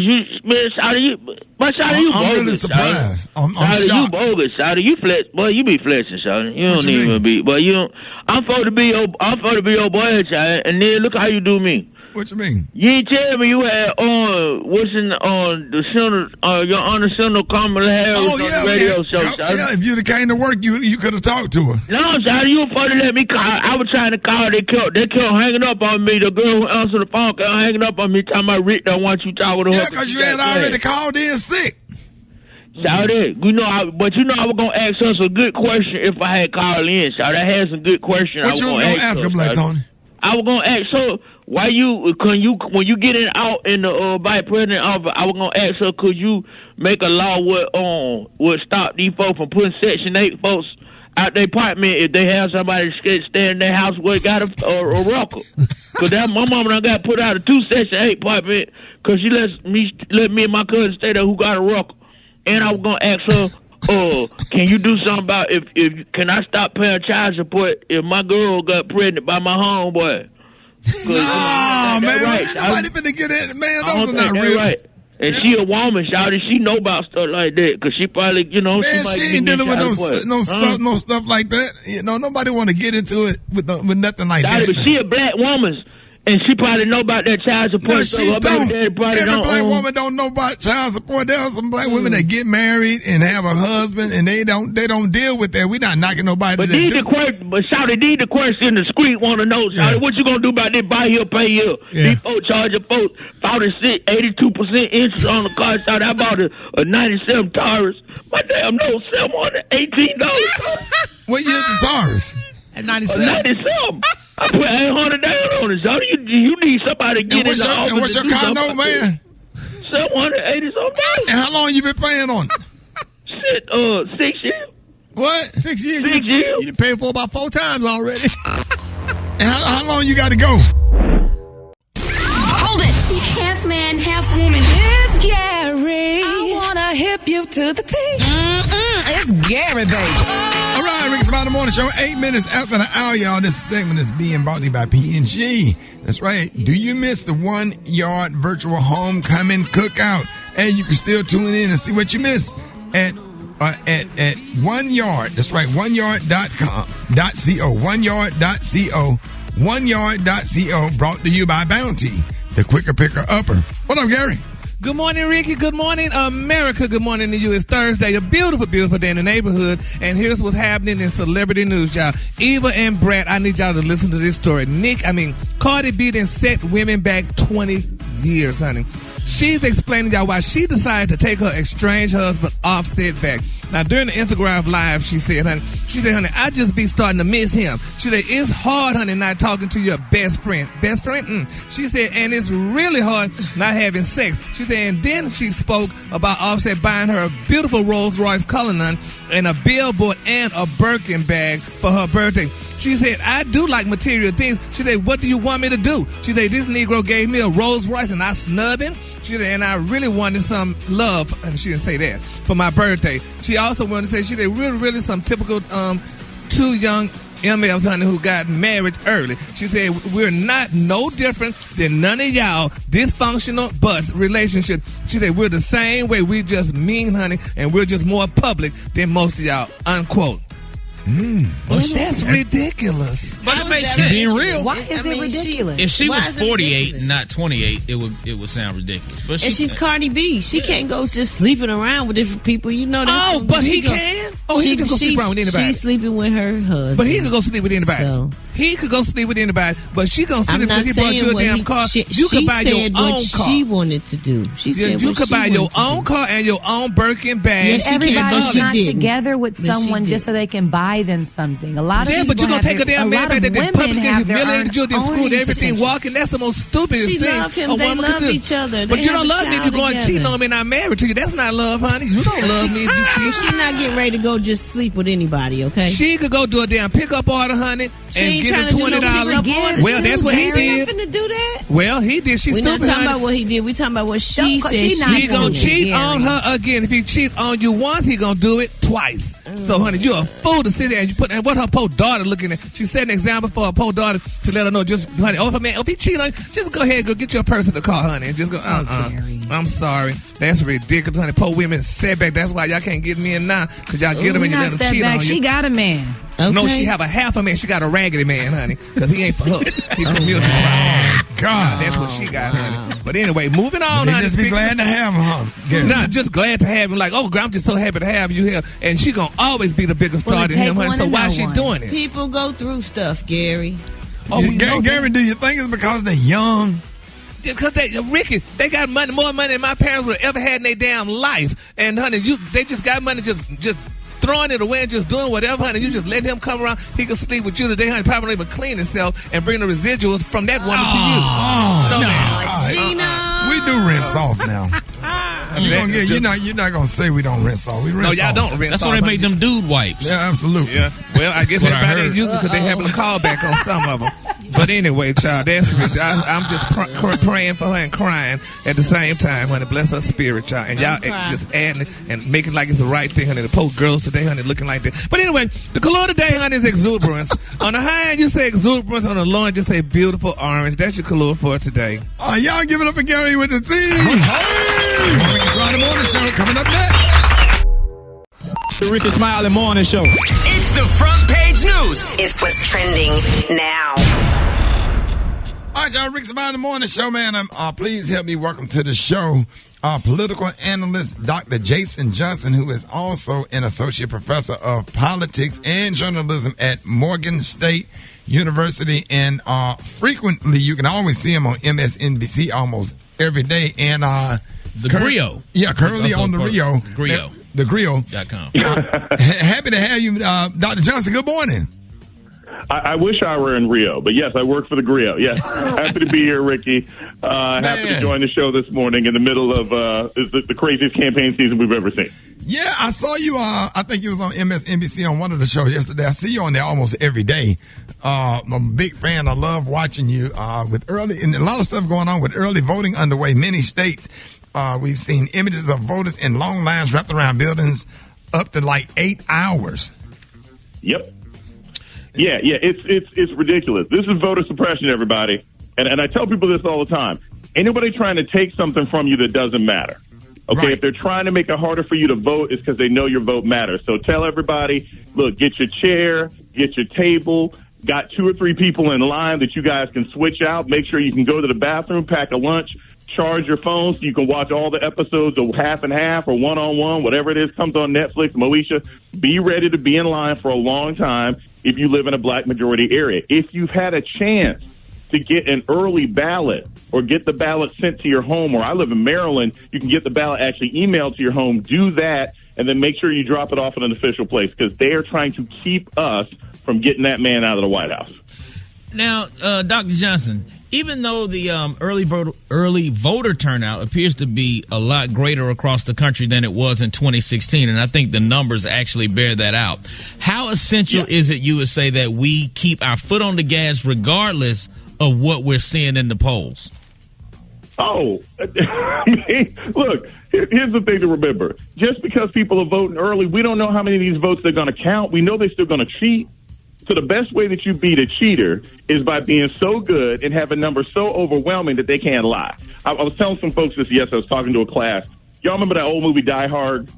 you, man, Shawty, you bogus. I'm really surprised. I'm Shawty, you shocked. bogus, Shawty. You flex, boy. You be flexing, Shawty. You What don't you even be, but you don't. I'm supposed to be your boy, Shawty. And then look how you do me. What you mean? You ain't tell me you had on the center, your Honor Senator Kamala Harris on the radio show, Shawty. Yeah, if you'd have came to work, you could have talked to her. No, Shawty, you were supposed to let me call. I was trying to call. They kept hanging up on me. The girl who answered the phone kept hanging up on me, talking about Rick don't want you talking to her. Yeah, because you had already called in sick. Shawty, I was gonna ask her some good question if I had called in. Shawty, I had some good questions. What you was gonna ask her, Black Tony? I was gonna ask her when you get out in the vice president office, I was gonna ask her, could you make a law would stop these folks from putting Section 8 folks out their apartment if they have somebody stay in their house where got a rucker? Cause my mama done got put out of 2 Section 8 apartment because she let me and my cousin stay there who got a rucker. And I was gonna ask her, can you do something about if can I stop paying child support if my girl got pregnant by my homeboy? No, man, nobody finna get in. Man, those are not real. Right. And she a woman, Shawty. She know about stuff like that because she probably, Man, she might she ain't dealing with no stuff like that. Nobody want to get into it with nothing like Shawty, that. but she a black woman. And she probably know about that child support. No, so she her baby don't. daddy probably Every don't black own- woman don't know about child support. There are some black women that get married and have a husband, and they don't deal with that. We're not knocking nobody. But these the question the street want to know, Shawty, what you gonna do about this buy here, pay here? These folks charging folks 46, 82% interest on the car, Shawty. I bought a 97 Taurus. My damn no, $718. What year's the Taurus? At 97. 97. I put $800 down on it, Shawty. You need somebody to get in the office. And what's your car note, man? $780 something. And how long you been paying on it? Shit, 6 years. What? 6 years. 6 years. You done paid for about 4 times already. And how long you got to go? Hold it. He's half man, half woman. It's Gary. I wanna hip you to the T. It's Gary, baby. All right, Rickey Smiley Morning Show. 8 minutes after the hour, y'all. This segment is being brought to you by P&G. That's right. Do you miss the 1 Yard virtual homecoming cookout? And you can still tune in and see what you missed at 1 Yard. That's right, 1yard.co. 1yard.co. 1yard.co. Brought to you by Bounty, the quicker picker upper. What up, Gary? Good morning, Ricky. Good morning, America. Good morning to you. It's Thursday, a beautiful, beautiful day in the neighborhood. And here's what's happening in celebrity news, y'all. Eva and Brat, I need y'all to listen to this story. Cardi B done set women back 20 years, honey. She's explaining y'all why she decided to take her estranged husband Offset back. Now, during the Instagram Live, she said, honey, I just be starting to miss him. She said, it's hard, honey, not talking to your best friend. Best friend? She said, and it's really hard not having sex. She said, and then she spoke about Offset buying her a beautiful Rolls Royce Cullinan and a billboard and a Birkin bag for her birthday. She said, I do like material things. She said, what do you want me to do? She said, this Negro gave me a Rolls Royce and I snubbed him. She said, and I really wanted some love, and she didn't say that, for my birthday. She also wanted to say, she said, really some typical 2 young MFs, honey, who got married early. She said, we're not no different than none of y'all dysfunctional bus relationship. She said, we're the same way. We just mean, honey, and we're just more public than most of y'all, unquote. That's ridiculous. But it makes sense. Being real. Why is it ridiculous? If she was Why is it 48 ridiculous? and not 28, it would sound ridiculous. But And she's Cardi B. She can't go just sleeping around with different people. You know that. Oh, but he can? Oh, he can just go sleep around with anybody. She's sleeping with her husband. But he could go sleep with anybody. So. He could go sleep with anybody, but she gonna sleep I'm not because he brought saying you a what damn car. She You could buy your said own what car. she wanted to do. She said You what could she buy your wanted to own do. car and your own Birkin bag. Yes, she can, though Everybody's she not didn't. together with But she someone did. just so they can buy them something. A lot of Yeah, people but you gonna have take a their- damn man lot back of that women publicly have their humiliated you, then own screwed everything potential. walking. That's the most stupidest She thing love him. a They woman love could do. each other. But They you have don't a love me if child you're going together. cheating on me and I'm married to you. That's not love, honey. You don't love me if you cheat. She's not getting ready to go just sleep with anybody, okay? She could go do a damn pickup order, honey, She and ain't get trying her to do no $20. pickup orders. Well, that's what he She did. ain't finna do that. Well, he did. She's We're not stupid, talking honey. about what he did. We talking about what she said. She not He gonna doing it, cheat Gary. on her again. If he cheat on you once, he gonna do it twice. So, honey, you're a fool to sit there and you put. And what her poor daughter looking at? She set an example for her poor daughter to let her know. Just, honey, if he cheat on you, just go ahead and go get your person to call, honey, and just go. I'm sorry, that's ridiculous, honey. Poor women setback. That's why y'all can't get men now, cause y'all get them and you let them cheat on you. She got a man. Okay. No, she have a half a man. She got a raggedy man, honey, because he ain't for her. He community. God, that's what she got, honey. But anyway, moving on, They honey. just be glad to have him, huh? Gary? Nah, just glad to have him. Like, oh, girl, I'm just so happy to have you here. And she gonna always be the bigger star Well, than him, take honey. one So and why know she one. doing it? People go through stuff, Gary. Oh, we know Gary, do you think it's because they're young? Because Ricky, they got money, more money than my parents would have ever had in their damn life. And honey, they just got money, just throwing it away and just doing whatever, honey. You just let him come around. He can sleep with you today, honey. Probably even clean himself and bring the residuals from that woman to you. Oh, No, man. We do rinse off now. You're not gonna say we don't rinse off. We rinse No, off. y'all don't rinse That's off. why they honey. make them dude wipes. Yeah, absolutely. Yeah. Well, I guess What I everybody heard. ain't used it because they having a call back on some of them. But anyway, child, that's I'm just praying for her and crying at the same time, honey. Bless her spirit, child. And y'all just adding and making like it's the right thing, honey. The poor girls today, honey, looking like that. But anyway, the color today, honey, is exuberance. On the high end, you say exuberance. On the low end, you say beautiful orange. That's your color for today. Y'all give it up for Gary with the T. Rickey Smiley Morning Show coming up next. The Rickey Smiley Morning Show. It's the front page news. It's what's trending now. All right, y'all. Rickey Smiley in the Morning Show, man. Please help me welcome to the show political analyst Dr. Jason Johnson, who is also an associate professor of politics and journalism at Morgan State University. And frequently, you can always see him on MSNBC almost every day. And The Griot. Yeah, currently on the Rio. Griot. The Griot.com. Happy to have you, Dr. Johnson. Good morning. I wish I were in Rio, but yes, I work for the Griot. Yes, happy to be here, Ricky. Happy to join the show this morning in the middle of the craziest campaign season we've ever seen. Yeah, I saw you. I think you was on MSNBC on one of the shows yesterday. I see you on there almost every day. I'm a big fan. I love watching you with early, and a lot of stuff going on with early voting underway. Many states, we've seen images of voters in long lines wrapped around buildings up to like 8 hours. Yep. Yeah, it's ridiculous. This is voter suppression, everybody. And I tell people this all the time. Anybody trying to take something from you that doesn't matter. Okay, right. If they're trying to make it harder for you to vote, it's because they know your vote matters. So tell everybody, look, get your chair, get your table, got 2 or 3 people in line that you guys can switch out. Make sure you can go to the bathroom, pack a lunch, charge your phone so you can watch all the episodes of Half and Half or One-on-One, whatever it is, comes on Netflix, Moesha. Be ready to be in line for a long time if you live in a black majority area. If you've had a chance to get an early ballot or get the ballot sent to your home, or I live in Maryland, you can get the ballot actually emailed to your home. Do that, and then make sure you drop it off at an official place, because they are trying to keep us from getting that man out of the White House. Now, Dr. Johnson, even though the early voter turnout appears to be a lot greater across the country than it was in 2016, and I think the numbers actually bear that out, how essential is it, you would say, that we keep our foot on the gas regardless of what we're seeing in the polls? Oh, I mean, look, here's the thing to remember. Just because people are voting early, we don't know how many of these votes they're going to count. We know they're still going to cheat. So the best way that you beat a cheater is by being so good and having numbers so overwhelming that they can't lie. I was telling some folks this yesterday. I was talking to a class. Y'all remember that old movie Die Hard?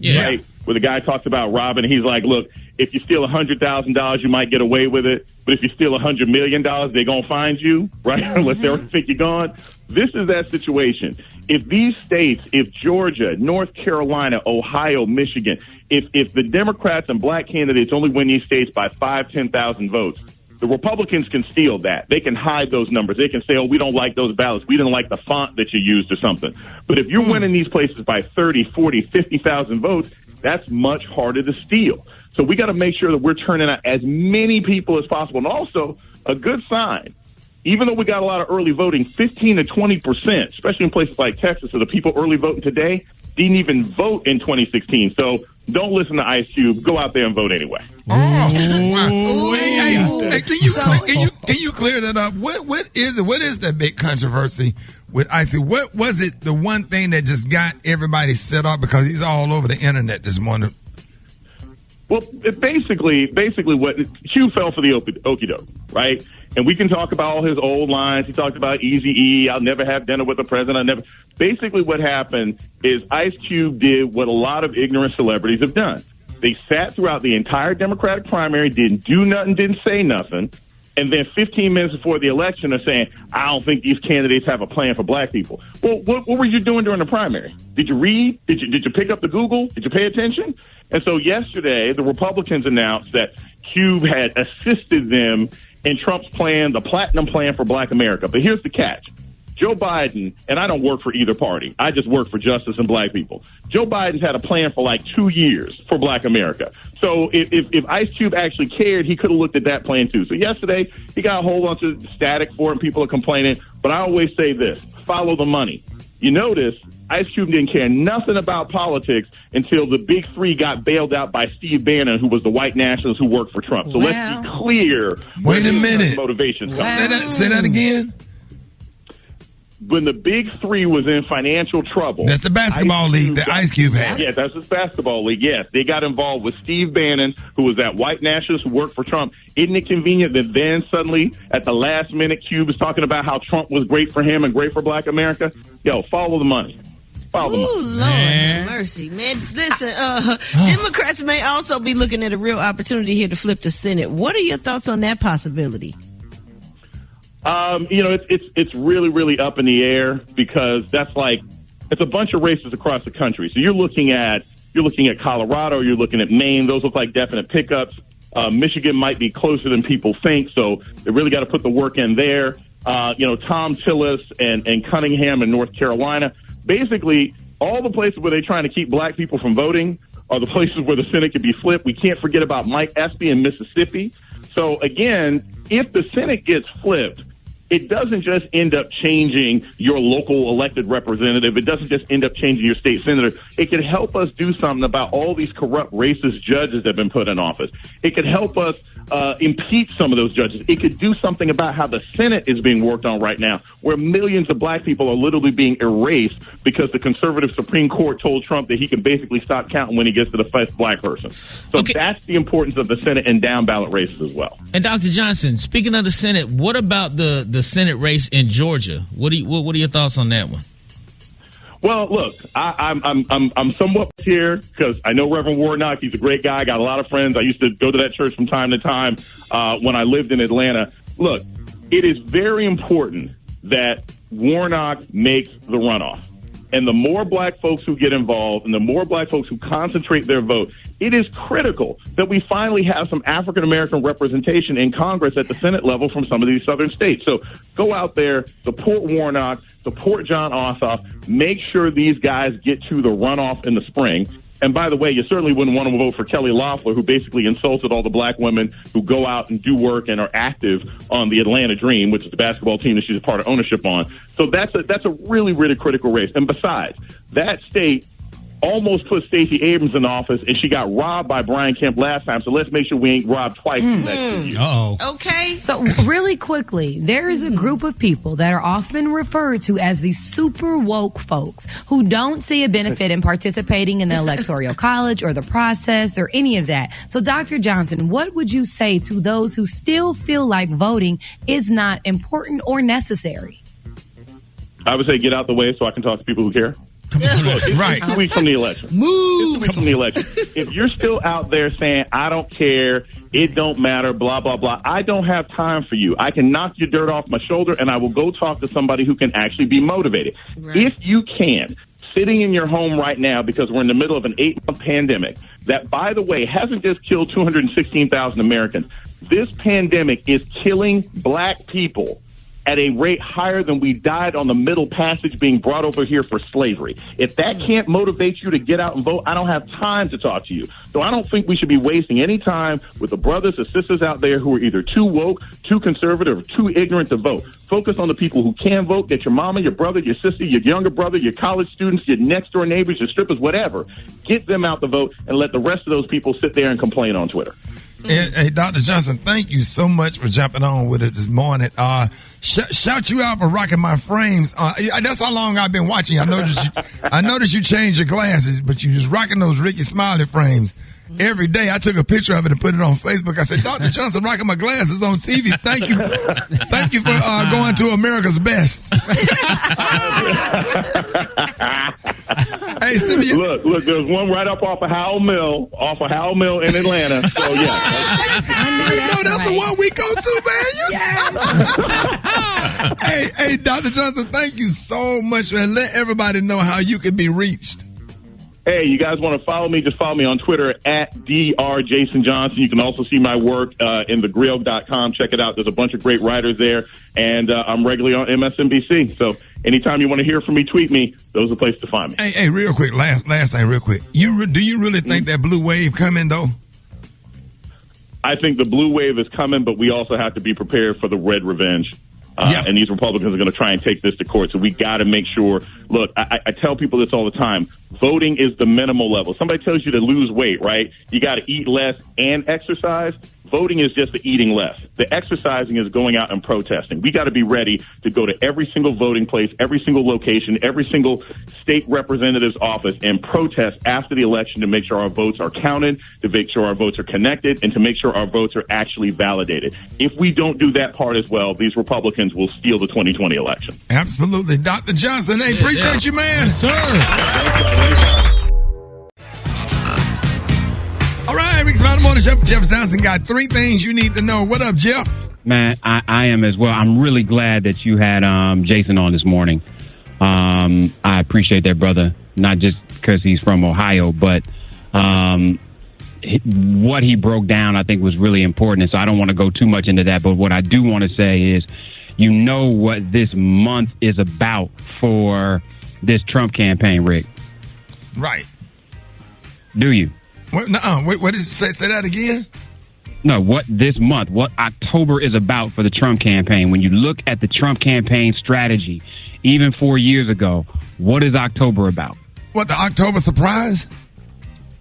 Yeah. Right? Where the guy talks about robbing. He's like, look, if you steal $100,000, you might get away with it. But if you steal $100 million, they're going to find you, right? Unless they think you're gone. This is that situation. If these states, if Georgia, North Carolina, Ohio, Michigan, if the Democrats and black candidates only win these states by 5,000, 10,000 votes, the Republicans can steal that. They can hide those numbers. They can say, oh, we don't like those ballots. We didn't like the font that you used or something. But if you're winning these places by 30, 40, 50,000 votes, that's much harder to steal. So we got to make sure that we're turning out as many people as possible. And also, a good sign, even though we got a lot of early voting, 15 to 20%, especially in places like Texas, so the people early voting today didn't even vote in 2016. So don't listen to Ice Cube. Go out there and vote anyway. Oh, hey, can you clear that up? What is it? What is that big controversy with Ice Cube? What was it? The one thing that just got everybody set up, because he's all over the internet this morning. Well, basically, what Hugh fell for the okie doke, right? And we can talk about all his old lines. He talked about Eazy-E. I'll never have dinner with the president. Basically, what happened is Ice Cube did what a lot of ignorant celebrities have done. They sat throughout the entire Democratic primary, didn't do nothing, didn't say nothing, and then 15 minutes before the election are saying, I don't think these candidates have a plan for black people. Well, what were you doing during the primary? Did you read? Did you pick up the Google? Did you pay attention? And so yesterday, the Republicans announced that Cube had assisted them in Trump's plan, the Platinum Plan for Black America. But here's the catch. Joe Biden, and I don't work for either party. I just work for justice and black people. Joe Biden's had a plan for like 2 years for black America. So if Ice Cube actually cared, he could have looked at that plan too. So yesterday, he got a whole bunch of static for it, and people are complaining. But I always say this, follow the money. You notice Ice Cube didn't care nothing about politics until the big three got bailed out by Steve Bannon, who was the white nationalist who worked for Trump. So let's be clear. Wait a minute. Motivations. Say that again. When the big three was in financial trouble. That's the basketball league that Ice Cube had. Yeah, that's his basketball league. Yes, they got involved with Steve Bannon, who was that white nationalist who worked for Trump. Isn't it convenient that then suddenly, at the last minute, Cube is talking about how Trump was great for him and great for black America? Yo, follow the money. Ooh, Lord have mercy, man. Listen, Democrats may also be looking at a real opportunity here to flip the Senate. What are your thoughts on that possibility? It's really, really up in the air because it's a bunch of races across the country. So you're looking at Colorado, you're looking at Maine. Those look like definite pickups. Michigan might be closer than people think, so they really got to put the work in there. Tom Tillis and Cunningham in North Carolina. Basically, all the places where they're trying to keep black people from voting are the places where the Senate could be flipped. We can't forget about Mike Espy in Mississippi. So, again, if the Senate gets flipped, it doesn't just end up changing your local elected representative. It doesn't just end up changing your state senator. It could help us do something about all these corrupt, racist judges that have been put in office. It could help us impeach some of those judges. It could do something about how the Senate is being worked on right now, where millions of black people are literally being erased because the conservative Supreme Court told Trump that he can basically stop counting when he gets to the first black person. So that's the importance of the Senate and down ballot races as well. And Dr. Johnson, speaking of the Senate, what about the Senate race in Georgia? What are your thoughts on that one? Well, look, I'm somewhat here because I know Reverend Warnock. He's a great guy. I got a lot of friends. I used to go to that church from time to time when I lived in Atlanta. Look, it is very important that Warnock makes the runoff. And the more black folks who get involved and the more black folks who concentrate their vote, it is critical that we finally have some African-American representation in Congress at the Senate level from some of these southern states. So go out there, support Warnock, support John Ossoff, make sure these guys get to the runoff in the spring. And by the way, you certainly wouldn't want to vote for Kelly Loeffler, who basically insulted all the black women who go out and do work and are active on the Atlanta Dream, which is the basketball team that she's a part of ownership on. So that's a really, really critical race. And besides, that state almost put Stacey Abrams in office, and she got robbed by Brian Kemp last time. So let's make sure we ain't robbed twice in the next 2 years. Uh-oh. Okay. So really quickly, there is a group of people that are often referred to as the super woke folks who don't see a benefit in participating in the electoral college or the process or any of that. So Dr. Johnson, what would you say to those who still feel like voting is not important or necessary? I would say get out the way so I can talk to people who care. Look, it's 2 weeks from the election. Move. It's 2 weeks from the election. If you're still out there saying, I don't care, it don't matter, blah, blah, blah, I don't have time for you. I can knock your dirt off my shoulder, and I will go talk to somebody who can actually be motivated. Right. If you can, sitting in your home right now, because we're in the middle of an 8-month pandemic, that, by the way, hasn't just killed 216,000 Americans. This pandemic is killing black people at a rate higher than we died on the Middle Passage being brought over here for slavery. If that can't motivate you to get out and vote, I don't have time to talk to you. So I don't think we should be wasting any time with the brothers and sisters out there who are either too woke, too conservative, or too ignorant to vote. Focus on the people who can vote. Get your mama, your brother, your sister, your younger brother, your college students, your next door neighbors, your strippers, whatever. Get them out the vote and let the rest of those people sit there and complain on Twitter. Hey, Dr. Johnson, thank you so much for jumping on with us this morning. Shout you out for rocking my frames. That's how long I've been watching. I noticed you changed your glasses, but you just rocking those Rickey Smiley frames every day. I took a picture of it and put it on Facebook. I said, Dr. Johnson rocking my glasses on TV. Thank you. Thank you for going to America's Best. Hey, Sylvia. Look, there's one right up off of Howell Mill in Atlanta. So, yeah. That's the one we go to, man. Hey, Dr. Johnson, thank you so much, man. Let everybody know how you can be reached. Hey, you guys want to follow me? Just follow me on Twitter at Dr. Jason Johnson. You can also see my work in thegrill.com. Check it out. There's a bunch of great writers there, and I'm regularly on MSNBC. So anytime you want to hear from me, tweet me. Those are the places to find me. Hey, real quick, last thing, real quick. Do you really think that blue wave coming, though? I think the blue wave is coming, but we also have to be prepared for the red revenge. And these Republicans are going to try and take this to court. So we got to make sure. Look, I tell people this all the time. Voting is the minimal level. Somebody tells you to lose weight, right? You got to eat less and exercise. Voting is just the eating less. The exercising is going out and protesting. We got to be ready to go to every single voting place, every single location, every single state representative's office and protest after the election to make sure our votes are counted, to make sure our votes are connected, and to make sure our votes are actually validated. If we don't do that part as well, these Republicans will steal the 2020 election. Absolutely. Dr. Johnson, hey, appreciate you, man. Yes, sir. All right, Rickey Smiley Morning Show. Jeff Johnson got 3 things you need to know. What up, Jeff? Man, I am as well. I'm really glad that you had Jason on this morning. I appreciate that, brother. Not just because he's from Ohio, but what he broke down, I think, was really important. And so I don't want to go too much into that. But what I do want to say is, you know what this month is about for this Trump campaign, Rick? Right. Do you? What? Wait, what did you say? Say that again? No, what this month, what October is about for the Trump campaign. When you look at the Trump campaign strategy, even 4 years ago, what is October about? What, the October surprise?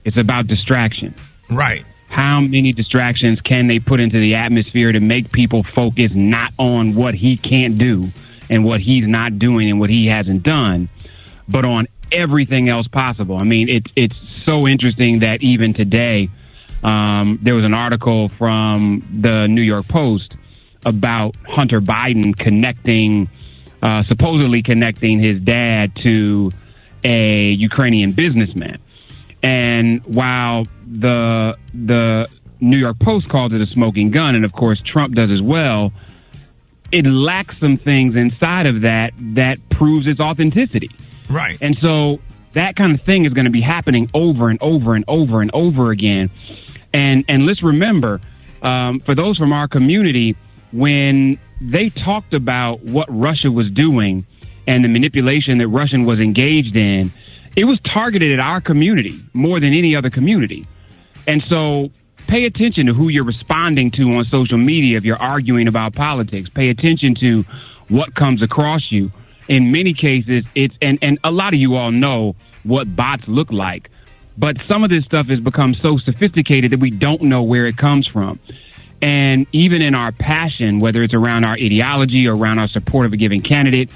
It's about distraction. Right. How many distractions can they put into the atmosphere to make people focus not on what he can't do and what he's not doing and what he hasn't done, but on everything else possible? I mean, it's so interesting that even today, there was an article from the New York Post about Hunter Biden supposedly connecting his dad to a Ukrainian businessman. And while the New York Post calls it a smoking gun, and of course Trump does as well, it lacks some things inside of that proves its authenticity. Right. And so that kind of thing is going to be happening over and over and over and over again. And let's remember, for those from our community, when they talked about what Russia was doing and the manipulation that Russia was engaged in, it was targeted at our community more than any other community. And so pay attention to who you're responding to on social media if you're arguing about politics. Pay attention to what comes across you. In many cases, and a lot of you all know what bots look like. But some of this stuff has become so sophisticated that we don't know where it comes from. And even in our passion, whether it's around our ideology or around our support of a given candidate,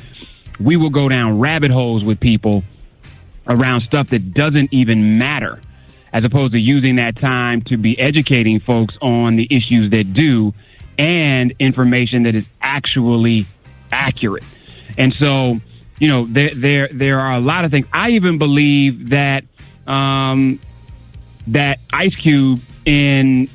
we will go down rabbit holes with people around stuff that doesn't even matter, as opposed to using that time to be educating folks on the issues that do and information that is actually accurate. And so, you know, there are a lot of things. I even believe that that Ice Cube in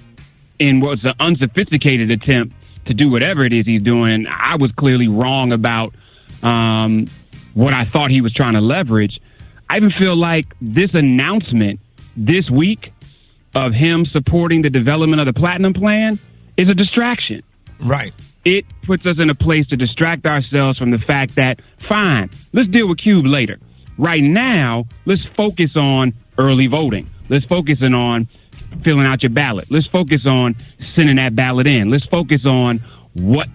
what was an unsophisticated attempt to do whatever it is he's doing, I was clearly wrong about what I thought he was trying to leverage. I even feel like this announcement this week of him supporting the development of the Platinum Plan is a distraction. Right. It puts us in a place to distract ourselves from the fact that, fine, let's deal with Cube later. Right now, let's focus on early voting. Let's focus on filling out your ballot. Let's focus on sending that ballot in. Let's focus on what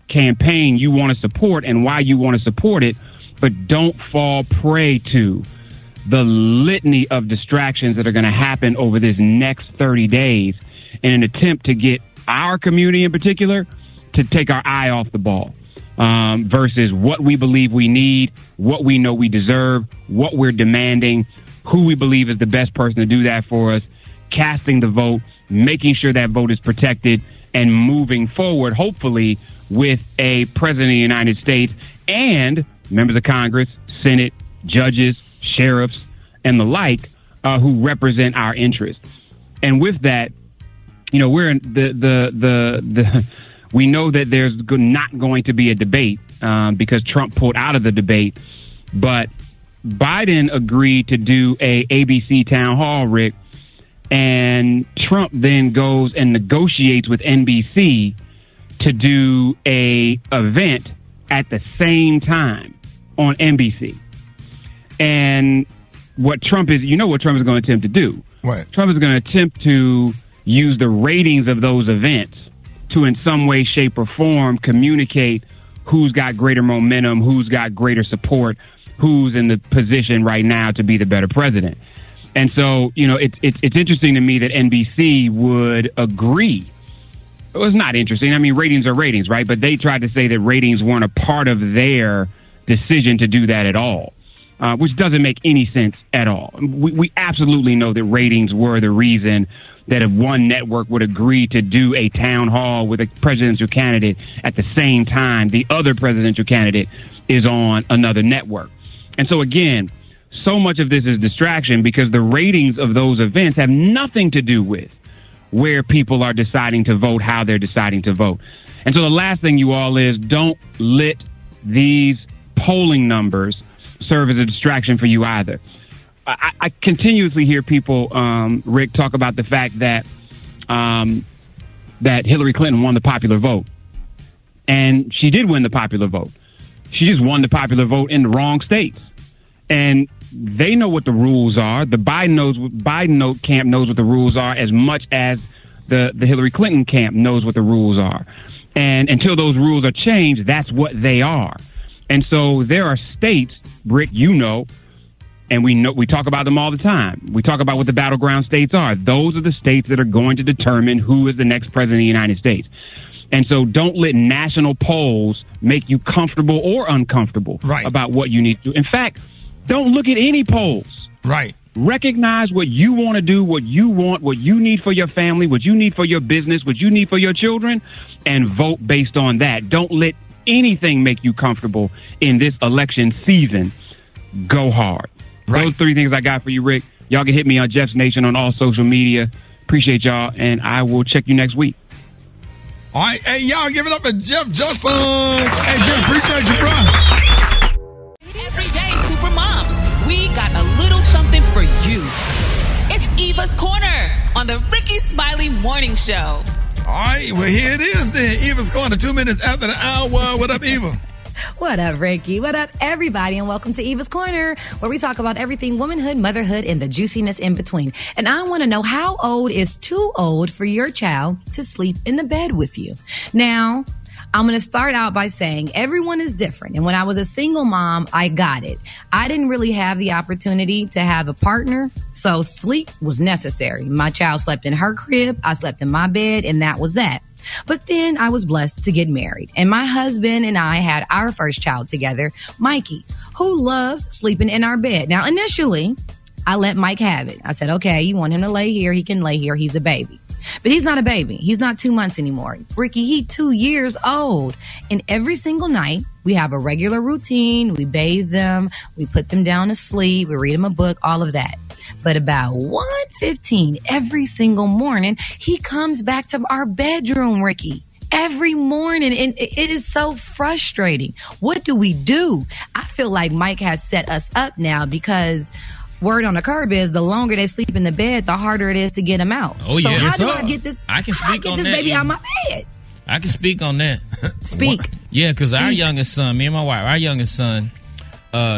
campaign you want to support and why you want to support it, but don't fall prey to the litany of distractions that are going to happen over this next 30 days in an attempt to get our community in particular to take our eye off the ball, versus what we believe we need, what we know we deserve, what we're demanding, who we believe is the best person to do that for us, casting the vote, making sure that vote is protected, and moving forward, hopefully, with a president of the United States and members of Congress, Senate, judges, sheriffs, and the like, who represent our interests. And with that, you know, we're in we know that there's not going to be a debate because Trump pulled out of the debate, but Biden agreed to do a ABC town hall, Rick, and Trump then goes and negotiates with NBC to do a event at the same time on NBC. And what Trump is going to attempt to do. What? Trump is going to attempt to use the ratings of those events to in some way, shape, or form communicate who's got greater momentum, who's got greater support, who's in the position right now to be the better president. And so, you know, it's interesting to me that NBC would agree. It was not interesting. I mean, ratings are ratings, right? But they tried to say that ratings weren't a part of their decision to do that at all, which doesn't make any sense at all. We absolutely know that ratings were the reason that if one network would agree to do a town hall with a presidential candidate at the same time the other presidential candidate is on another network. And so, again, so much of this is distraction because the ratings of those events have nothing to do with where people are deciding to vote, how they're deciding to vote. And so the last thing, you all, is don't let these polling numbers serve as a distraction for you either. I continuously hear people, Rick, talk about the fact that that Hillary Clinton won the popular vote. And she did win the popular vote. She just won the popular vote in the wrong states. And they know what the rules are. The Biden camp knows what the rules are as much as the Hillary Clinton camp knows what the rules are. And until those rules are changed, that's what they are. And so there are states, Rick, you know, and we talk about them all the time. We talk about what the battleground states are. Those are the states that are going to determine who is the next president of the United States. And so don't let national polls make you comfortable or uncomfortable about what you need to do. In fact, don't look at any polls. Right. Recognize what you want to do, what you want, what you need for your family, what you need for your business, what you need for your children, and vote based on that. Don't let anything make you comfortable in this election season. Go hard. Right. Those 3 things I got for you, Rick. Y'all can hit me on Jeff's Nation on all social media. Appreciate y'all, and I will check you next week. All right, hey, y'all give it up for Jeff Justin. Hey, Jeff, appreciate you, bro. Everyday Super Moms, we got a little something for you. It's Eva's Corner on the Rickey Smiley Morning Show. All right, well, here it is then. Eva's Corner, 2 minutes after the hour. What up, Eva? What up, Ricky? What up, everybody? And welcome to Eva's Corner, where we talk about everything womanhood, motherhood, and the juiciness in between. And I want to know, how old is too old for your child to sleep in the bed with you? Now, I'm going to start out by saying everyone is different. And when I was a single mom, I got it. I didn't really have the opportunity to have a partner, so sleep was necessary. My child slept in her crib, I slept in my bed, and that was that. But then I was blessed to get married, and my husband and I had our first child together, Mikey, who loves sleeping in our bed. Now, initially, I let Mike have it. I said, okay, you want him to lay here, he can lay here, he's a baby. But he's not a baby. He's not 2 months anymore. Ricky, he's 2 years old. And every single night, we have a regular routine. We bathe them. We put them down to sleep. We read them a book, all of that. But about 1:15 every single morning, he comes back to our bedroom, Ricky. Every morning. And it is so frustrating. What do we do? I feel like Mike has set us up now because word on the curb is the longer they sleep in the bed, the harder it is to get them out. Oh, yeah. So how do I get this? I can speak on that. Baby out my bed. I can speak on that. Speak. Yeah, because our youngest son, me and my wife, our youngest son,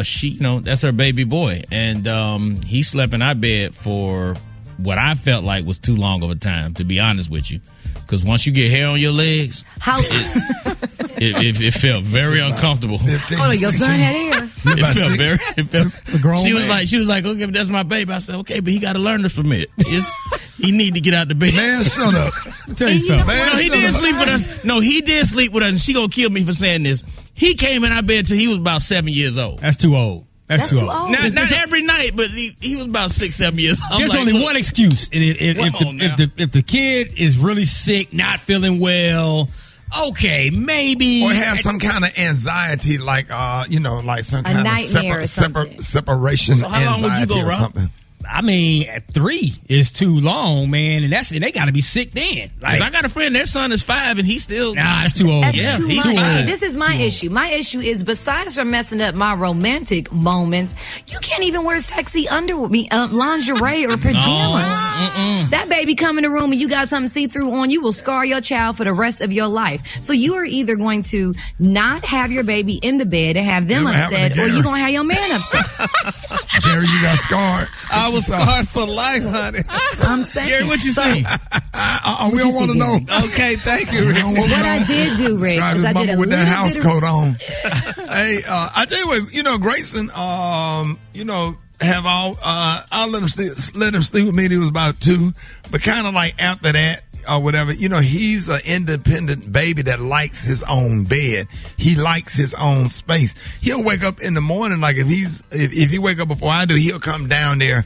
she, that's her baby boy, and he slept in our bed for what I felt like was too long of a time, to be honest with you. Because once you get hair on your legs, it felt very uncomfortable. Oh, your son had hair. She was like, okay, but that's my baby. I said, okay, but he got to learn this from it. He need to get out the bed. Man, shut up. I'll tell you something. Man, he did sleep with us. No, he did sleep with us, and she gonna kill me for saying this. He came in our bed till he was about 7 years old. That's too old. That's too old. Not every night, but he was about 6, 7 years old. There's only one excuse. If the kid is really sick, not feeling well, okay, maybe. Or have some kind of anxiety, like like some kind of separation so how long would you go, or something. I mean, 3 is too long, man, and they got to be sick then. Like, I got a friend, their son is 5, and he's still. Nah, that's too old. He's too old. This is my issue. My issue is, besides from messing up my romantic moments, you can't even wear sexy lingerie or pajamas. That baby come in the room and you got something see-through on, you will scar your child for the rest of your life. So you are either going to not have your baby in the bed and have them upset, or you're going to have your man upset. Gary, you got scarred. I was scarred for life, honey. I'm saying. Gary, what you see? We don't want to know. Okay, thank you, Rick. What I did do, Rick, is I did a with that house coat on. Hey, I tell you what, Grayson, have all. I'll let him sleep with me. He was about 2, but kind of like after that or whatever. He's an independent baby that likes his own bed. He likes his own space. He'll wake up in the morning, like if he wake up before I do, he'll come down there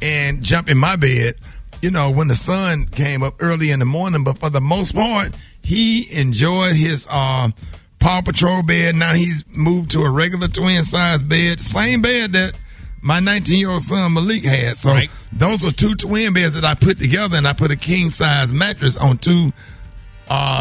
and jump in my bed. When the sun came up early in the morning, but for the most part, he enjoyed his Paw Patrol bed. Now he's moved to a regular twin size bed, same bed that my 19-year-old son Malik had. So those are 2 twin beds that I put together, and I put a king size mattress on 2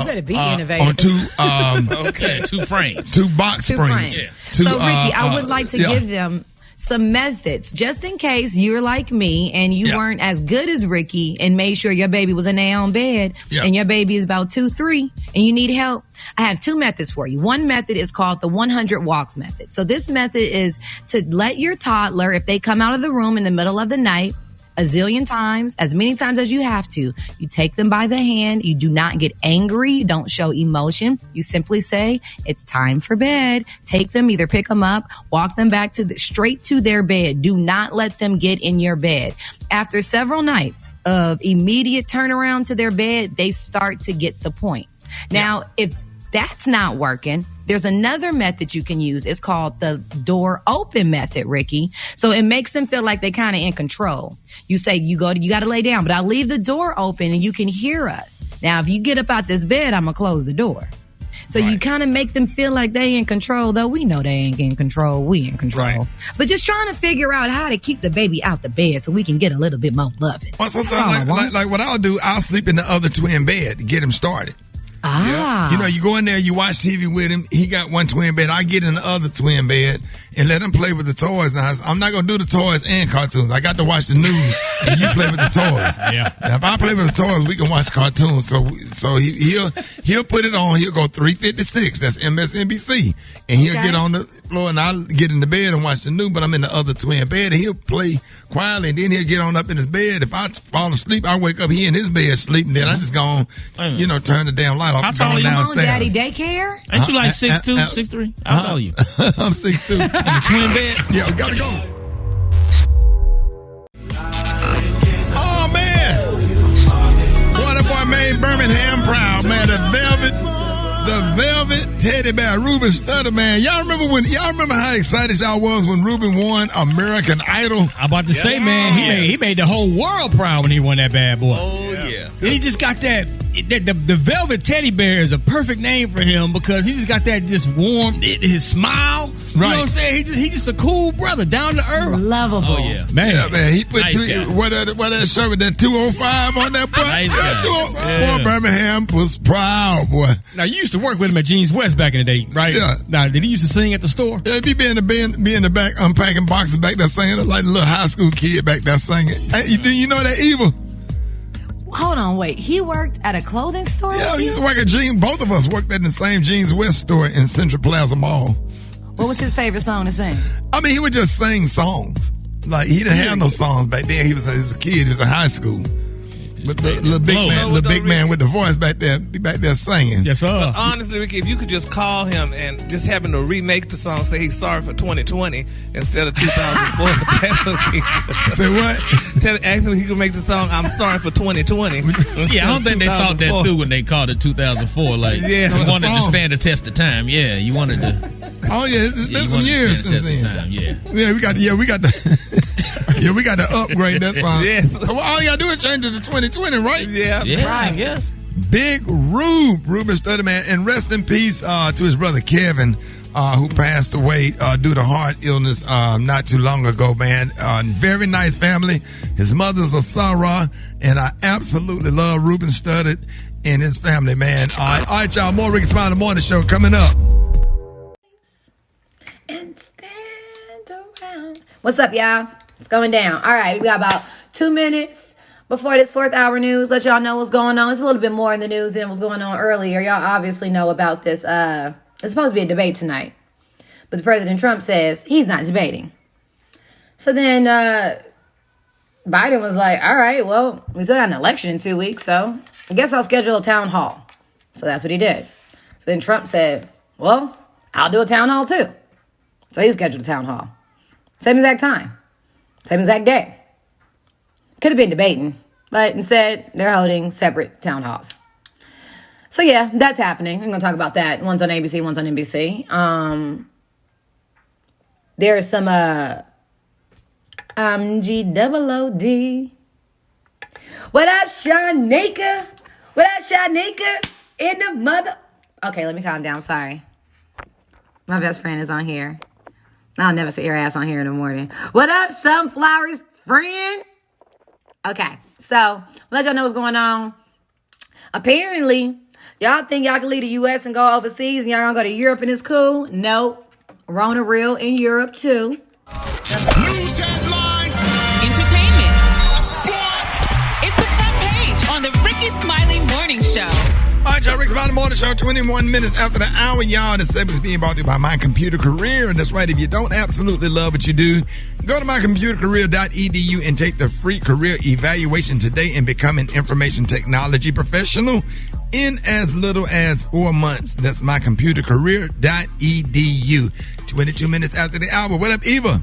better be innovative. On two frames. Two box springs. Yeah. So, Ricky, I would like to give them some methods, just in case you're like me and you weren't as good as Ricky and made sure your baby was in their own bed and your baby is about 2-3 and you need help. I have 2 methods for you. One method is called the 100 walks method. So this method is to let your toddler, if they come out of the room in the middle of the night, a zillion times, as many times as you have to. You take them by the hand. You do not get angry. You don't show emotion. You simply say, it's time for bed. Take them, either pick them up, walk them back straight to their bed. Do not let them get in your bed. After several nights of immediate turnaround to their bed, they start to get the point. Now, if that's not working, there's another method you can use. It's called the door open method, Ricky. So it makes them feel like they're kind of in control. You say, you got to lay down, but I'll leave the door open and you can hear us. Now, if you get up out this bed, I'm going to close the door. So you kind of make them feel like they in control, though we know they ain't in control. We in control. Right. But just trying to figure out how to keep the baby out the bed so we can get a little bit more loving. Well, sometimes like what I'll do, I'll sleep in the other twin bed to get him started. Ah. You know, you go in there, you watch TV with him. He got one twin bed. I get in the other twin bed and let him play with the toys. Now, I'm not going to do the toys and cartoons. I got to watch the news and you play with the toys. Yeah. Now, if I play with the toys, we can watch cartoons. So he'll put it on. He'll go 356. That's MSNBC. And he'll get on the floor and I'll get in the bed and watch the news, but I'm in the other twin bed and he'll play quietly and then he'll get on up in his bed. If I fall asleep, I wake up, he in his bed sleeping. Then I just go on, turn the damn light off. How tall are you? Downstairs. Daddy daycare? Ain't you like 6'2", 6'3"? How tall are you? I'm 6'2". In the twin bed? Yeah, gotta go. Oh, man. What if I made Birmingham proud, man. The Velvet Teddy Bear, Reuben Studdard, man. Y'all remember how excited y'all was when Reuben won American Idol? I'm about to say, man, he made the whole world proud when he won that bad boy. Oh, yeah. And he just got that. The Velvet Teddy Bear is a perfect name for him because he just got that just warm, his smile. Right. You know what I'm saying? He just a cool brother, down to earth. Lovable. Oh, yeah. Man. Yeah, man. He put what that shirt with that 205 on that butt? Nice guy. Boy, Birmingham was proud, boy. Now, you used to work with him at Jeans West back in the day, right? Yeah. Now, did he used to sing at the store? Yeah, if he be in the back unpacking boxes back there singing like a little high school kid back there singing. Hey, do you know that evil? Hold on, wait. He worked at a clothing store? Yeah, he used to work at Jeans. Both of us worked at the same Jeans West store in Central Plaza Mall. What was his favorite song to sing? I mean, he would just sing songs. Like, he didn't have no songs back then. He was a kid. He was in high school. But the little big man with the voice back there singing. Yes, sir. But honestly, Ricky, if you could just call him and just have him to remake the song, say he's sorry for 2020 instead of 2004. That would be good. Say what? Ask him if he could make the song "I'm sorry for 2020." Yeah, I don't think they thought that through when they called it 2004. Like, you wanted to stand the test of time. Yeah, you wanted to. Oh yeah, it's been some years since then. Yeah, we got to upgrade that song. Yes. So all you gotta do is change it to 2020, right? Yeah, right. Yes. Big Reuben Studdard, man, and rest in peace to his brother Kevin, who passed away due to heart illness not too long ago, man. Very nice family. His mother's a Sarah, and I absolutely love Reuben Studdard and his family, man. All right, y'all. More Rickey Smiley Morning Show coming up. And stand around. What's up, y'all? It's going down. All right, we got about 2 minutes before this 4th hour news. Let y'all know what's going on. It's a little bit more in the news than what's going on earlier. Y'all obviously know about this. It's supposed to be a debate tonight, but the President Trump says he's not debating. So then Biden was like, all right, well, we still got an election in 2 weeks, so I guess I'll schedule a town hall. So that's what he did. So then Trump said, well, I'll do a town hall too. So he scheduled a town hall. Same exact time. Same exact day. Could have been debating, but instead they're holding separate town halls. So yeah, that's happening. I'm going to talk about that. One's on ABC, one's on NBC. There's some GOOD. What up, Shanika? What up, Shanika? In the mother. Okay, let me calm down. Sorry. My best friend is on here. I'll never see her ass on here in the morning. What up, Sunflower's friend? Okay, so let y'all know what's going on. Apparently, Y'all think y'all can leave the U.S. and go overseas and y'all gonna go to Europe and it's cool? Nope. Rona real in Europe too. News headlines. Entertainment. Sports. It's the front page on the Rickey Smiley Morning Show. All right, y'all, Rickey Smiley Morning Show, 21 minutes after the hour, y'all. This segment is being brought to you by My Computer Career. And that's right, if you don't absolutely love what you do, go to mycomputercareer.edu and take the free career evaluation today and become an information technology professional in as little as 4 months. That's mycomputercareer.edu. 22 minutes after the hour. What up, Eva?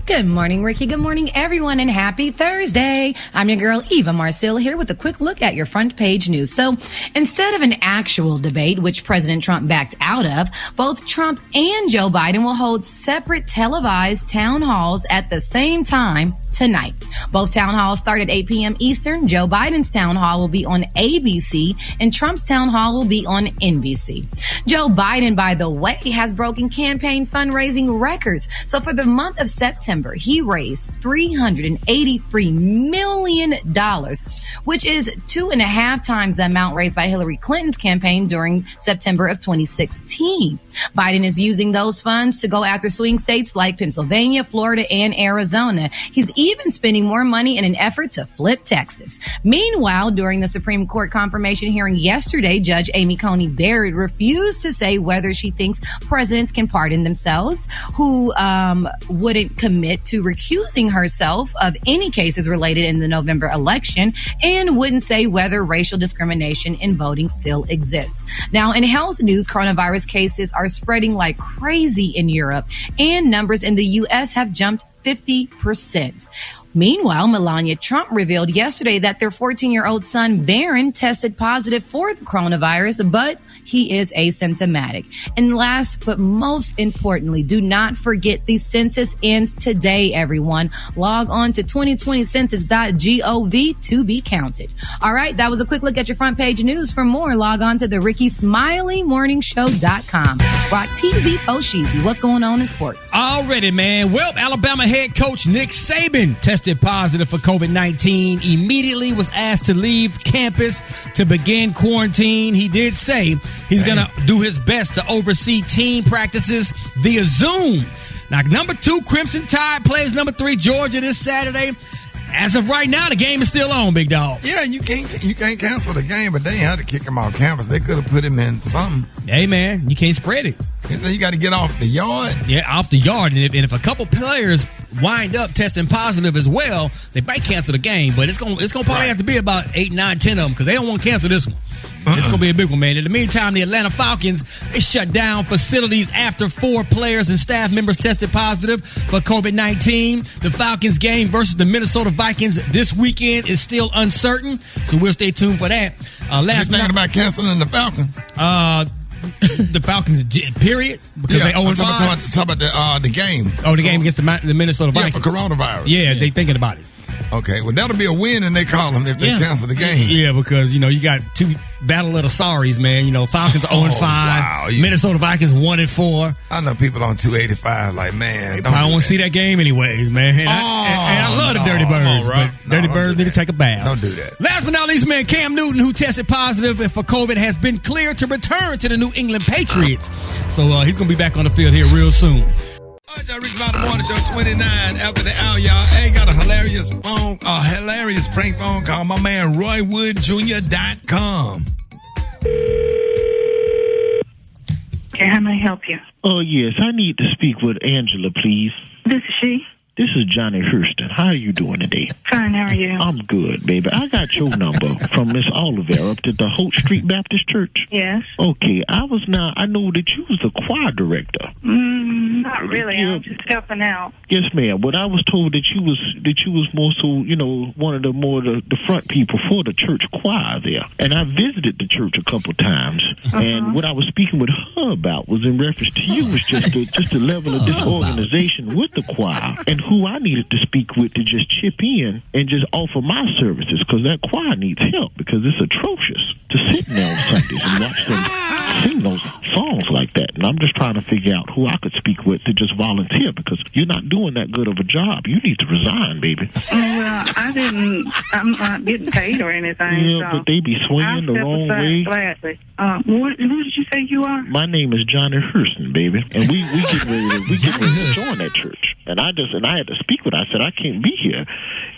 Good morning, Ricky. Good morning, everyone, and happy Thursday. I'm your girl, Eva Marcille, here with a quick look at your front page news. So instead of an actual debate, which President Trump backed out of, both Trump and Joe Biden will hold separate televised town halls at the same time tonight. Both town halls start at 8 p.m. Eastern. Joe Biden's town hall will be on ABC, and Trump's town hall will be on NBC. Joe Biden, by the way, has broken campaign fundraising records. So for the month of September, he raised $383 million, which is 2.5 times the amount raised by Hillary Clinton's campaign during September of 2016. Biden is using those funds to go after swing states like Pennsylvania, Florida, and Arizona. He's even spending more money in an effort to flip Texas. Meanwhile, during the Supreme Court confirmation hearing yesterday, Judge Amy Coney Barrett refused to say whether she thinks presidents can pardon themselves who wouldn't commit to recusing herself of any cases related in the November election, and wouldn't say whether racial discrimination in voting still exists. Now, in health news, coronavirus cases are spreading like crazy in Europe, and numbers in the U.S. have jumped 50%. Meanwhile, Melania Trump revealed yesterday that their 14-year-old son, Barron, tested positive for the coronavirus, but he is asymptomatic. And last but most importantly, do not forget the census ends today, everyone. Log on to 2020census.gov to be counted. All right, that was a quick look at your front page news. For more, log on to the RickeySmileyMorningShow.com. Rock TZ Fosheezy. What's going on in sports? Already, man. Well, Alabama head coach Nick Saban tested positive for COVID-19. Immediately was asked to leave campus to begin quarantine. He did say he's going to do his best to oversee team practices via Zoom. Now, number 2, Crimson Tide plays number 3, Georgia, this Saturday. As of right now, the game is still on, big dog. Yeah, you can't cancel the game, but they had to kick him off campus. They could have put him in something. Hey, man, you can't spread it. You got to get off the yard. Yeah, off the yard. And if a couple players wind up testing positive as well, they might cancel the game. But it's gonna probably have to be about 8, 9, 10 of them because they don't want to cancel this one. It's going to be a big one, man. In the meantime, the Atlanta Falcons, they shut down facilities after 4 players and staff members tested positive for COVID-19. The Falcons game versus the Minnesota Vikings this weekend is still uncertain, so we'll stay tuned for that. Last night about canceling the Falcons. The Falcons, period, because they 0-5. Talk about the game. Oh, the game against the Minnesota Vikings. Yeah, for coronavirus. Yeah, they thinking about it. Okay, well, that'll be a win, and they call them if they cancel the game. Yeah, because, you got 2 battle of the sorries, man. Falcons 0-5. Wow. Minnesota Vikings 1-4. I know people on 285 like, man. They probably won't see that game anyways, man. And I love the Dirty Birds, but Dirty Birds need to take a bath. Don't do that. Last but not least, man, Cam Newton, who tested positive for COVID, has been cleared to return to the New England Patriots. So he's going to be back on the field here real soon. All right, y'all, Rickey Smiley Morning Show 29 after the hour, y'all. Hey, got a hilarious prank phone call. My man, RoyWoodJr.com. Okay, how may I help you? Oh, yes, I need to speak with Angela, please. This is she. This is Johnny Hurston. How are you doing today? Fine, how are you? I'm good, baby. I got your number from Miss Oliver up at the Holt Street Baptist Church. Yes. Okay, I know that you was the choir director. Not really. I'm just helping out. Yes, ma'am. But I was told that you was more so, one of the front people for the church choir there. And I visited the church a couple times. And what I was speaking with her about was in reference to you was just the level of disorganization with the choir. And who I needed to speak with to just chip in and just offer my services, because that choir needs help, because it's atrocious to sit there on Sundays and watch them sing those songs like that. And I'm just trying to figure out who I could speak with to just volunteer, because you're not doing that good of a job. You need to resign, baby. Well, I'm not getting paid or anything. Yeah, so but they be swinging the wrong way. Gladly. Who did you say you are? My name is Johnny Hurston, baby, and we get ready to join that church. And I had to speak with her. I said, I can't be here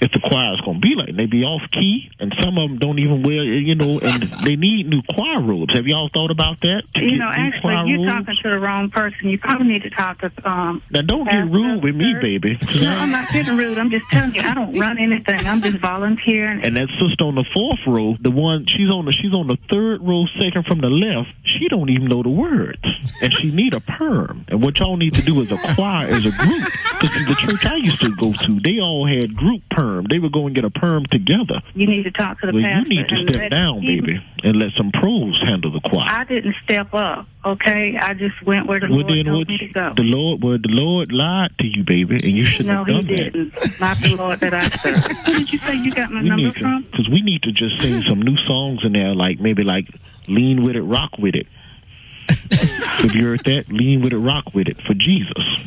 if the choir's going to be like, they be off key, and some of them don't even wear, and they need new choir robes. Have y'all thought about that? Actually, you're talking to the wrong person. You probably need to talk to Now, don't get rude with me, baby. No, I'm not getting rude. I'm just telling you, I don't run anything. I'm just volunteering. And that sister on the fourth row, the one she's on the third row, second from the left, she don't even know the words, and she need a perm. And what y'all need to do as a choir, as a group, because the church I used to go to, they all had group perm. They would go and get a perm together. You need to talk to the pastor. You need to step down, baby, and let some pros handle the choir. I didn't step up, okay? I just went where the Lord told me to go. The Lord lied to you, baby, and you shouldn't have done that. No, he didn't. Not the Lord that I serve. Who did you say you got my number from? Because we need to just sing some new songs in there, like maybe like Lean With It, Rock With It. Have you heard that? Lean with it, rock with it for Jesus.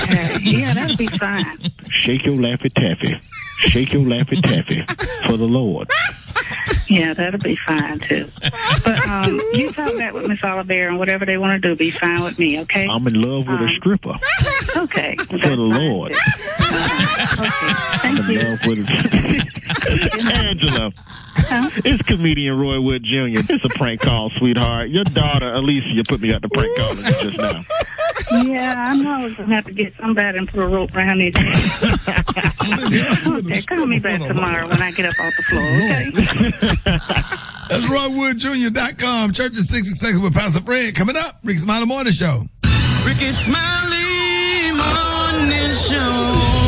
Okay. Yeah, that'll be fine. Shake your Laffy Taffy. Shake your Laffy Taffy for the Lord. Yeah, that'll be fine too. But you talk that with Miss Oliver, and whatever they want to do, be fine with me, okay? I'm in love with a stripper. Okay. For the Lord. Okay. Thank I'm in love with a Angela. It's comedian Roy Wood Jr. It's a prank call, sweetheart. Your daughter, Alicia, put me out the prank call just now. Yeah, I know I was going to have to get somebody and put a rope around his neck. Okay, call me back tomorrow when I get up off the floor, okay? That's RoyWoodJr.com. Church in 60 Seconds with Pastor Fred. Coming up, Rickey Smiley Morning Show. Rickey Smiley Morning Show.